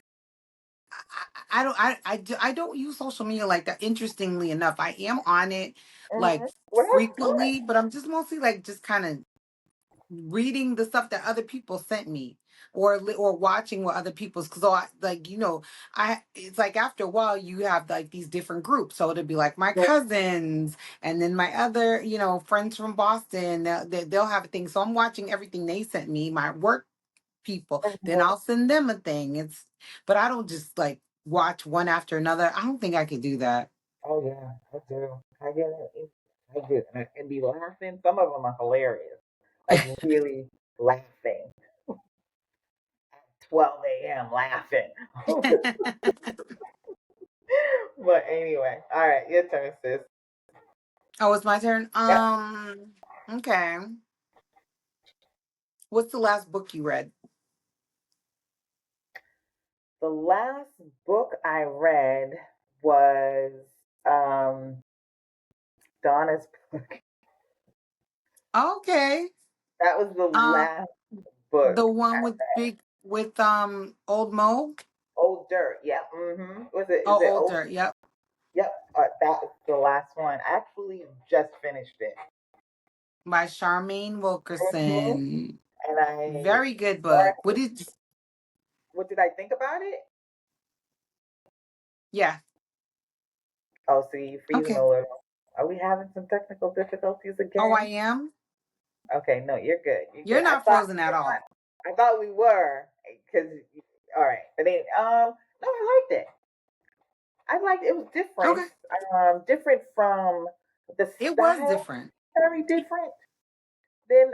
I don't use social media like that. Interestingly enough, I am on it like Hmm. Well, that's good. frequently, but I'm just mostly like just kind of reading the stuff that other people sent me or watching what other people's because I like I it's like after a while you have like these different groups, so it'll be like my cousins and then my other friends from Boston, they'll have a thing, so I'm watching everything they sent me, my work people, then Mhm. I'll send them a thing. It's but I don't just like watch one after another. I don't think I could do that. Oh yeah, I do. I get it. I do, and I can be laughing. Some of them are hilarious, like really laughing. 12 a.m. laughing. But anyway, all right, your turn, sis. Oh, it's my turn. Yep. Okay. What's the last book you read? The last book I read was um, Donna's book. Okay. That was the Uh last book. the one with big with Old Mo? Old Dirt. Yep. Mm-hmm. Was it? Is Oh, it Old? older. Yep. Yep. That was the last one. I actually just finished it. By Charmaine Hmm. Wilkerson. And I Very good book. started. What did I think about it? Yeah. Oh, see, you freezing Okay. a little. Are we having some technical difficulties Oh, I again? am? Okay, no, you're good. You're You're good. not frozen at all. I thought we were because all right, but then no, I liked it. I liked it. It was different. Okay. Different from the It was style. different. Very different than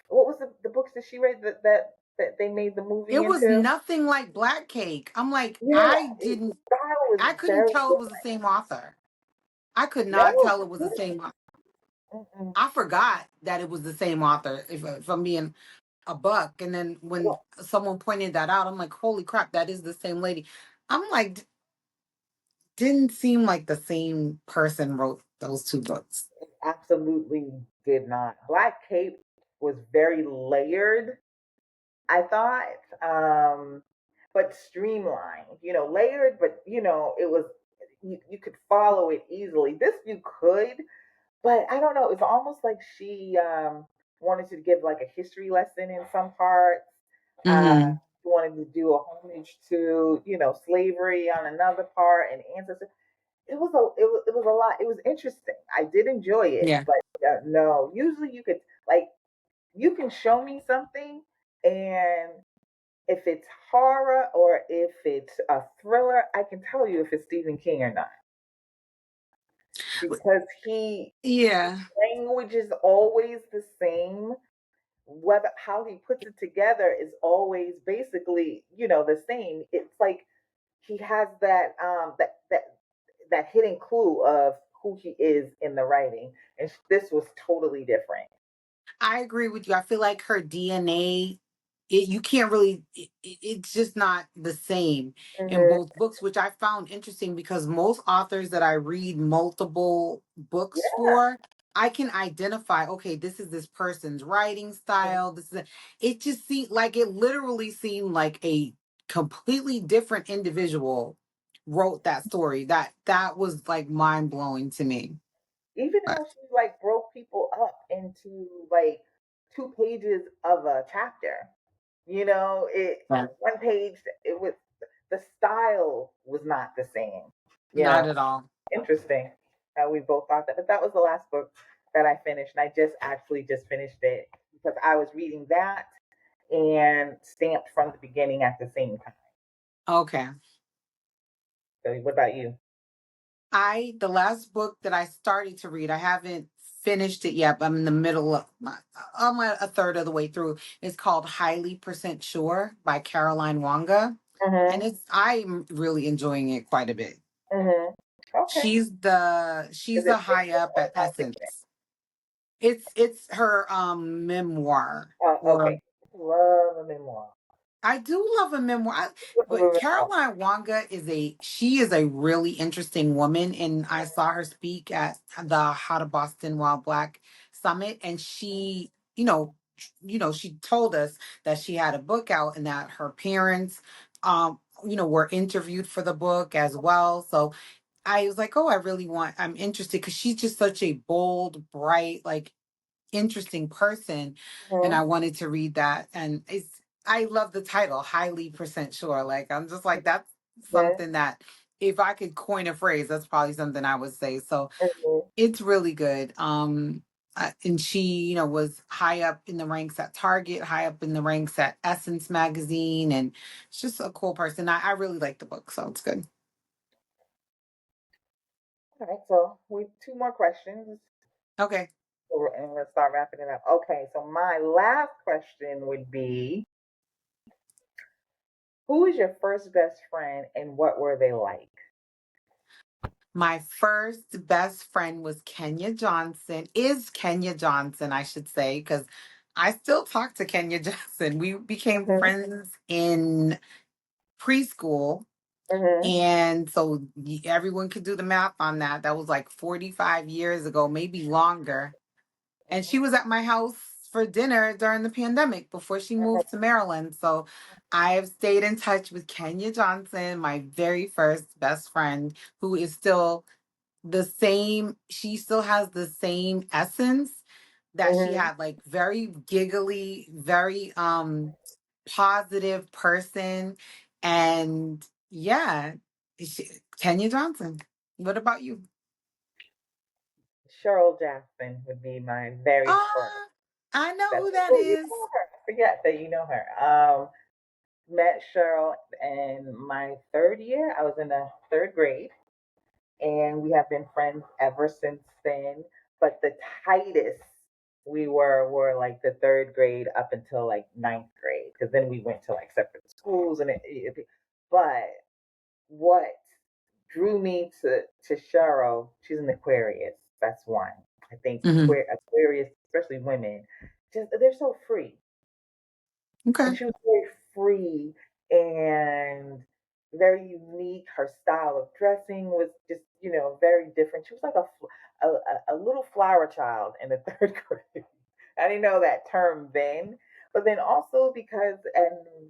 what was the books that she read that they made the movie It was into? nothing like Black Cake. I'm like, Yeah, the style was I couldn't very tell it was the different. same author. I could not No, tell it was the same author. mm-mm. I forgot that it was the same author, if I'm being a buck. And then when Well, someone pointed that out, I'm like, holy crap, that is the same lady. I'm like, didn't seem like the same person wrote those two books. absolutely did not. Black Cape was very layered, I thought, but streamlined. Layered, but it was you could follow it easily. This you could, but I don't know. It's almost like she wanted to give like a history lesson in some parts. Uh, Mm-hmm. He wanted to do a homage to, slavery on another part and ancestors. It was a lot. It was interesting. I did enjoy it, Yeah. but no. Usually, you can show me something, and if it's horror or if it's a thriller, I can tell you if it's Stephen King or not because he Yeah. language is always the same. Whether how he puts it together is always basically the same. It's like he has that hidden clue of who he is in the writing, and this was totally different. I agree with you. I feel like her DNA, you can't really, it's just not the same in Hmm. both books, which I found interesting because most authors that I read multiple books Yeah. for, I can identify, okay, this is this person's writing style. It just seemed like it literally seemed like a completely different individual wrote that story. That was like mind blowing to me. Even But how she like broke people up into like 2 pages of a chapter. yeah, One page, it was the style was not the same. not at all. Interesting how we both thought that. But that was the last book that I finished, and I just finished it because I was reading that and Stamped from the beginning at the same time. Okay. So, what about you? The last book that I started to read, I haven't finished it yet, but I'm in the middle of a third of the way through. It's called Highly Percent Sure by Caroline Wanga. And Mhm. I'm really enjoying it quite a bit. Mhm. Okay. Is She's it the high fiction up or at nonfiction? Essence. It's her memoir, Oh, or okay. Love a memoir. I do love a memoir. Love a But memoir. Caroline Wanga she is a really interesting woman, and I saw her speak at the How to Boston While Black Summit, and she, she told us that she had a book out and that her parents, were interviewed for the book as well. So I was like, oh, I'm interested because she's just such a bold, bright, like interesting person, and Mhm. I wanted to read that. And I love the title, Highly Percent Sure. Like I'm just like that's Mhm. something that if I could coin a phrase, that's probably something I would say. So Mhm. it's really good. And she, was high up in the ranks at Target, high up in the ranks at Essence magazine, and it's just a cool person. I really like the book, so it's good. All right. So we two more questions, Okay. and let's start wrapping it up. Okay. So my last question would be, who is your first best friend, and what were they like? My first best friend was Kenya Johnson, is Kenya Johnson, I should say, because I still talk to Kenya Johnson. We became Mhm. friends in preschool. Mhm. And so everyone could do the math on that. That was like 45 years ago, maybe longer. And she Mhm. was at my house for dinner during the pandemic before she moved to Maryland. So I've stayed in touch with Kenya Johnson, my very first best friend, who is still the same. She still has the same essence that she Mhm. had, like very giggly, very positive person. And yeah, Kenya Johnson. What about you? Cheryl Jackson would be my very first. Ah, I know That's who that oh, you is. know her. I forget that you know her. Met Cheryl in my third year. I was in the third grade, and we have been friends ever since then. But the tightest we were like the third grade up until like ninth grade, because then we went to like separate schools, and but what drew me to Cheryl, she's an Aquarius. That's one. I think Hmm. Aquarius, especially women, just they're so free, Okay. and she was very free and very unique. Her style of dressing was just, very different. She was like a little flower child in the third grade. I didn't know that term then, but then also because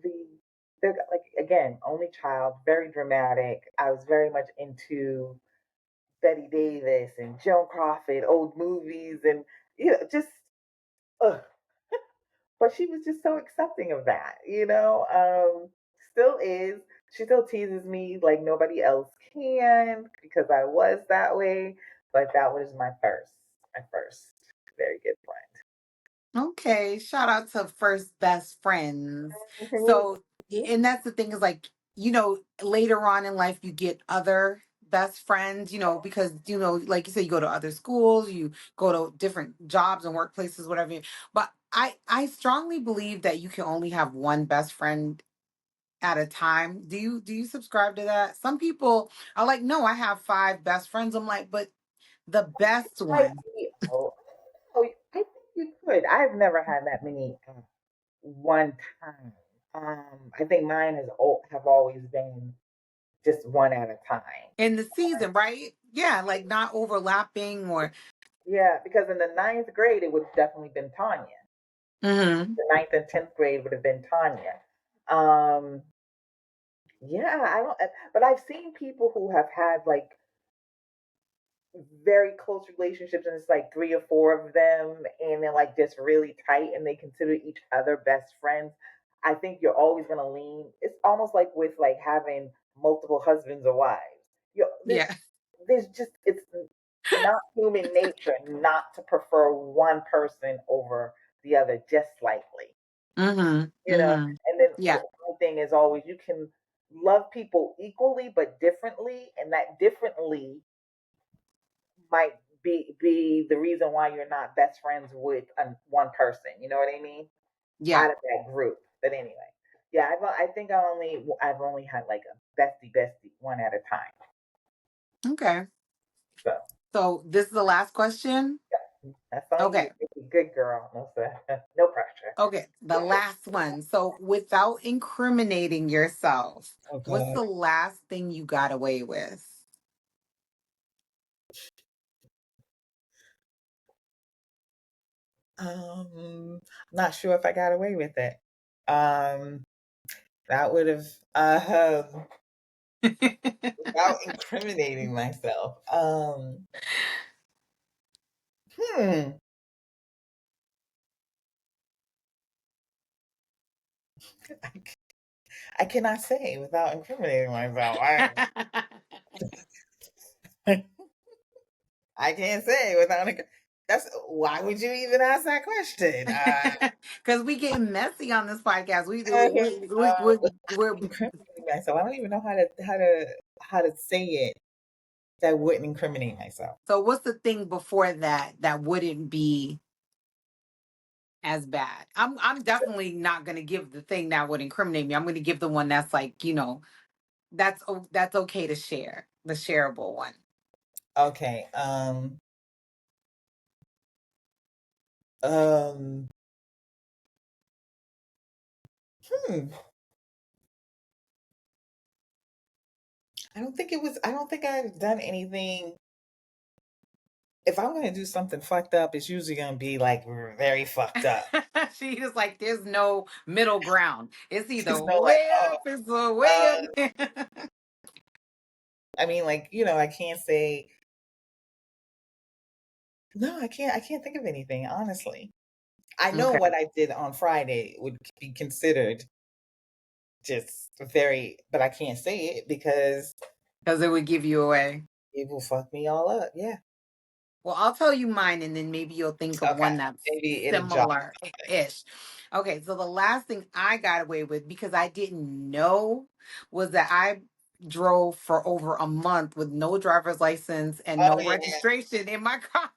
the like again only child, very dramatic. I was very much into Betty Davis and Joan Crawford, old movies, and just ugh, but she was just so accepting of that, you know. Still is. She still teases me like nobody else can because I was that way. But that was my first very good Okay, shout out to first best friends. friend. So, and that's the thing is like, later on in life, you get other best friends, because, like you said, you go to other schools, you go to different jobs and workplaces, whatever. But I strongly believe that you can only have one best friend at a time. Do you subscribe to that? Some people are like, no, I have five best friends. I'm like, but the best Might one. be, oh, I think you could. I've never had that many one time. I think mine have always been just one at a time. In the season, right? Yeah, like not overlapping or. Yeah, because in the ninth grade, it would have definitely been Tanya. Hmm. The ninth and 10th grade would have been Tanya. Um, yeah, I don't, but I've seen people who have had like very close relationships and it's like three or four of them and they're like just really tight and they consider each other best friends. I think you're always going to lean. It's almost like with like having multiple husbands or wives. You Yeah. there's just it's not human nature not to prefer one person over the other just slightly, Hmm. you know. Hmm. And then Yeah. my thing is always you can love people equally but differently, and that differently might be the reason why you're not best friends with one person. You know what I mean? Yeah. Out of that group. But anyway, yeah, I think I've only had like a bestie one at a time. Okay. So So this is the last question. yeah, that's on you. Okay. Good girl. No, no pressure. Okay. The last one. So without incriminating yourself, Oh what's God. the last thing you got away with? Not sure if I got away with it. Um, that would have without incriminating myself. Hmm. I cannot say without incriminating myself. I can't say without. That's why would you even ask that question? Because we get messy on this podcast. We do. Okay, We're incriminating myself. I don't even know how to say it that wouldn't incriminate myself. So what's the thing before that that wouldn't be as bad? I'm definitely not gonna give the thing that would incriminate me. I'm gonna give the one that's like, that's okay to share. The shareable one. Okay. Um. Hmm. I don't think it was. I don't think I've done anything. If I'm gonna do something fucked up, it's usually gonna be like very fucked up. She is like, there's no middle ground. It's either There's no like, way oh, up, it's a way up uh, there. I mean, like I can't say no. I can't think of anything honestly. I know Okay. what I did on Friday would be considered just very, but I can't say it because Because it would give you away. it will fuck me all up. Yeah. Well, I'll tell you mine and then maybe you'll think of Okay. one that's Maybe it'll jog. similar-ish. Okay, so the last thing I got away with because I didn't know was that I drove for over a month with no driver's license and Oh no yeah. registration in my car.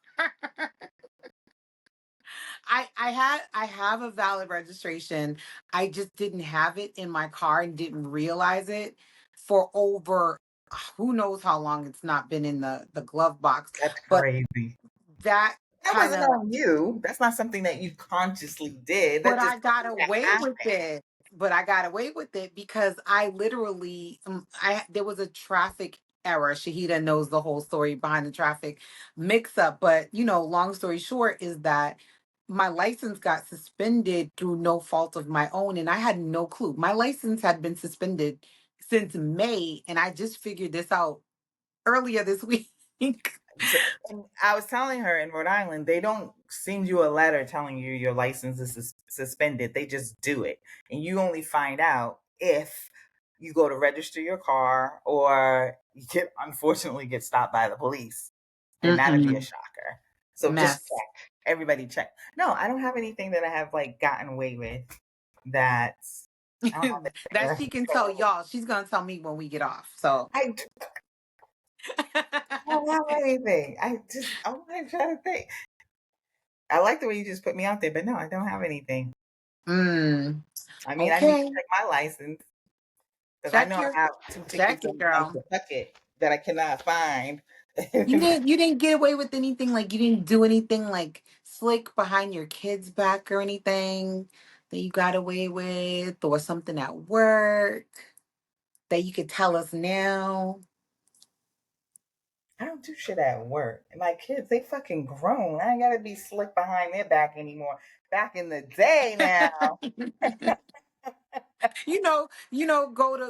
I have a valid registration. I just didn't have it in my car and didn't realize it for over who knows how long it's not been in the glove box. That's But crazy. that That kind wasn't of on you. That's not something that you consciously did. but That just I got that away with happened. it. But I got away with it because I literally, I there was a traffic error. Shahida knows the whole story behind the traffic mix up. But long story short is that my license got suspended through no fault of my own, and I had no clue. My license had been suspended since May, and I just figured this out earlier this week. So, and I was telling her in Rhode Island, they don't send you a letter telling you your license is suspended. They just do it. And you only find out if you go to register your car or you unfortunately get stopped by the police. And that'd be a Mm-mm. shocker. So just Mess. check. Everybody check. No, I don't have anything that I have like gotten away with that I don't have anything That that's she can tell controlling. y'all. She's gonna tell me when we get off. So I don't have anything. I'm like trying to think. I like the way you just put me out there, but no, I don't have anything. mm, I mean, I need to okay. check my license because I Check know I your have two check tickets it, in like girl. Kentucky that I cannot find. You didn't get away with anything, like you didn't do anything like slick behind your kid's back or anything that you got away with, or something at work that you could tell us now. I don't do shit at work. And my kids, they fucking grown. I ain't gotta be slick behind their back anymore. Back in the day now.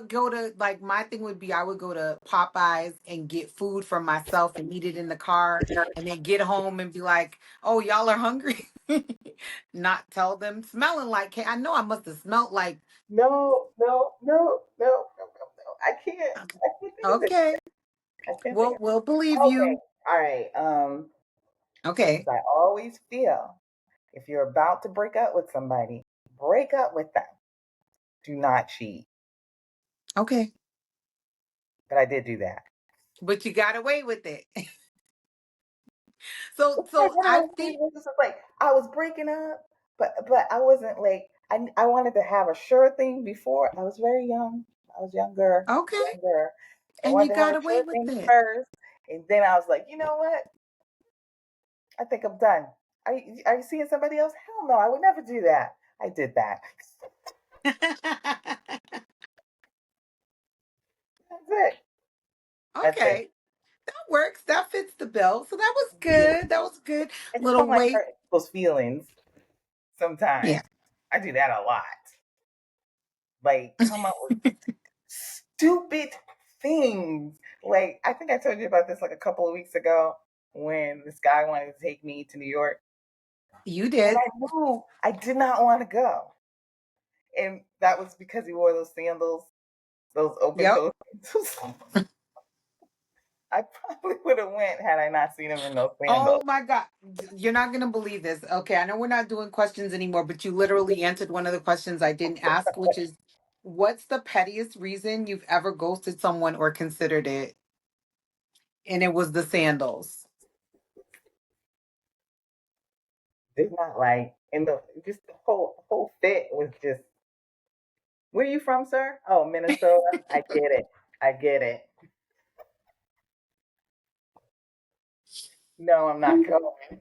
Go to like, my thing would be, I would go to Popeyes and get food for myself and eat it in the car, and then get home and be like, "Oh, y'all are hungry." Not tell them, smelling like I know I must have smelled like. No, no, no, no, no, no, no. I can't. I can't think of it. Okay, I can't think of we'll believe it. Okay. you. All right. Okay, Because I always feel if you're about to break up with somebody, break up with them. Do not cheat. okay, But I did do that. but you got away with it. So It's like so one of I those things think. where it's just like I was breaking up, but I wasn't like I wanted to have a sure thing before. I was very young. I was Okay, younger, and and you wanted to have got a away sure with thing it. first. And then I was like, you know what? I think I'm done. Are you seeing somebody else? Hell no, I would never do that. I did that. That's it. That's it. Okay, that works. That fits the bill. So that was Yeah. good. That was good. I just don't Little like weight. hurting people's feelings Yeah. sometimes. I do that a lot. Like come up with stupid things. Like I think I told you about this like a couple of weeks ago when this guy wanted to take me to New York, You and did. I knew I did not want to go, and that was because he wore those sandals, those open Yep. toe sandals. I probably would have went had I not seen him in those Oh sandals. my God. You're not going to believe this. Okay. I know we're not doing questions anymore, but you literally answered one of the questions I didn't ask, which is, what's the pettiest reason you've ever ghosted someone or considered it? And it was the sandals. Did not like, and the just the whole fit was just. Where are you from, sir? Oh, Minnesota. I get it. I get it. No, I'm not going.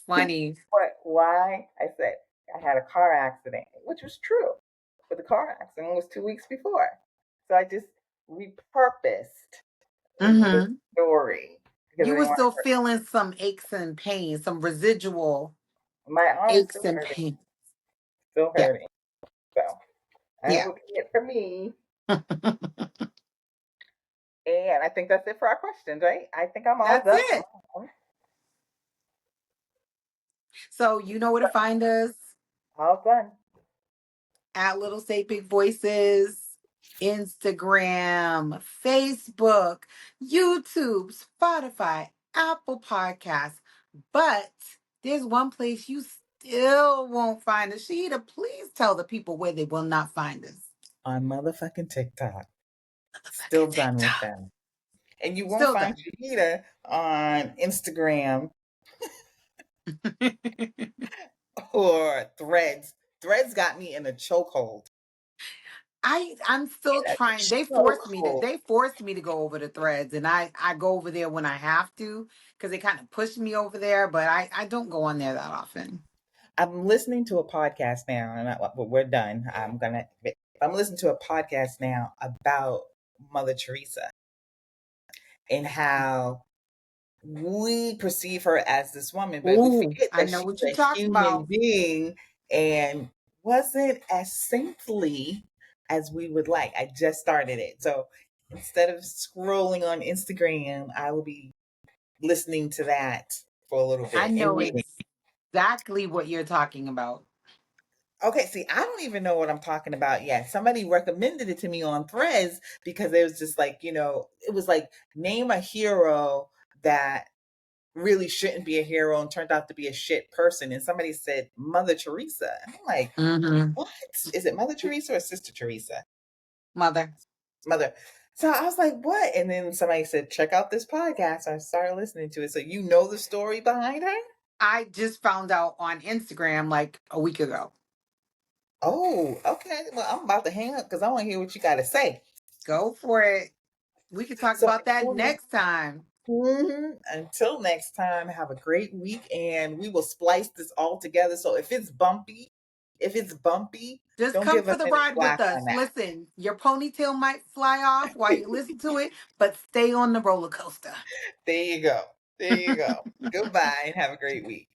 Funny. But why? I said I had a car accident, which was true. But the car accident was 2 weeks before. So I just repurposed the Hmm. story because I You didn't were want still to hurt. feeling some aches and pains, some residual My arm's aches still and hurting, pains. still Yeah. hurting. So that Yeah. would be it for me. And I think that's it for our questions, right? I think I'm all That's done. it. So you know where to find us All done. at Little Say Big Voices, Instagram, Facebook, YouTube, Spotify, Apple Podcasts. But there's one place you still won't find us. Sheeta, please tell the people where they will not find us. On motherfucking TikTok. Still Motherfucking done with TikTok. them. And you won't Still find done. Janita on Instagram or Threads. Threads got me in a chokehold. I'm still In a trying. chokehold. They forced me to go over to Threads, and I go over there when I have to, because they kind of push me over there, but I don't go on there that often. I'm listening to a podcast now, and we're done. I'm listening to a podcast now about Mother Teresa and how we perceive her as this woman, but we Ooh, forget I that know she's what you're a talking human about. being and wasn't as saintly as we would like. I just started it. So instead of scrolling on Instagram, I will be listening to that for a little I bit and know reading. exactly what you're talking about. Okay, see, I don't even know what I'm talking about yet. Somebody recommended it to me on Threads because it was just like, it was like name a hero that really shouldn't be a hero and turned out to be a shit person. And somebody said Mother Teresa. And I'm like, Hmm. what? Is it Mother Teresa or Sister Teresa? Mother. Mother. So I was like, what? And then somebody said, check out this podcast. I started listening to it. So you know the story behind her? I just found out on Instagram like a week ago. Oh, okay. Well, I'm about to hang up because I want to hear what you got to say. Go for it. We could talk So about that next time. until next time, have a great week and we will splice this all together. So if it's bumpy, Just don't come give for us the any ride with flack on us. that. Listen, your ponytail might fly off while you listen to it, but stay on the roller coaster. There you go. There you go. Goodbye and have a great week.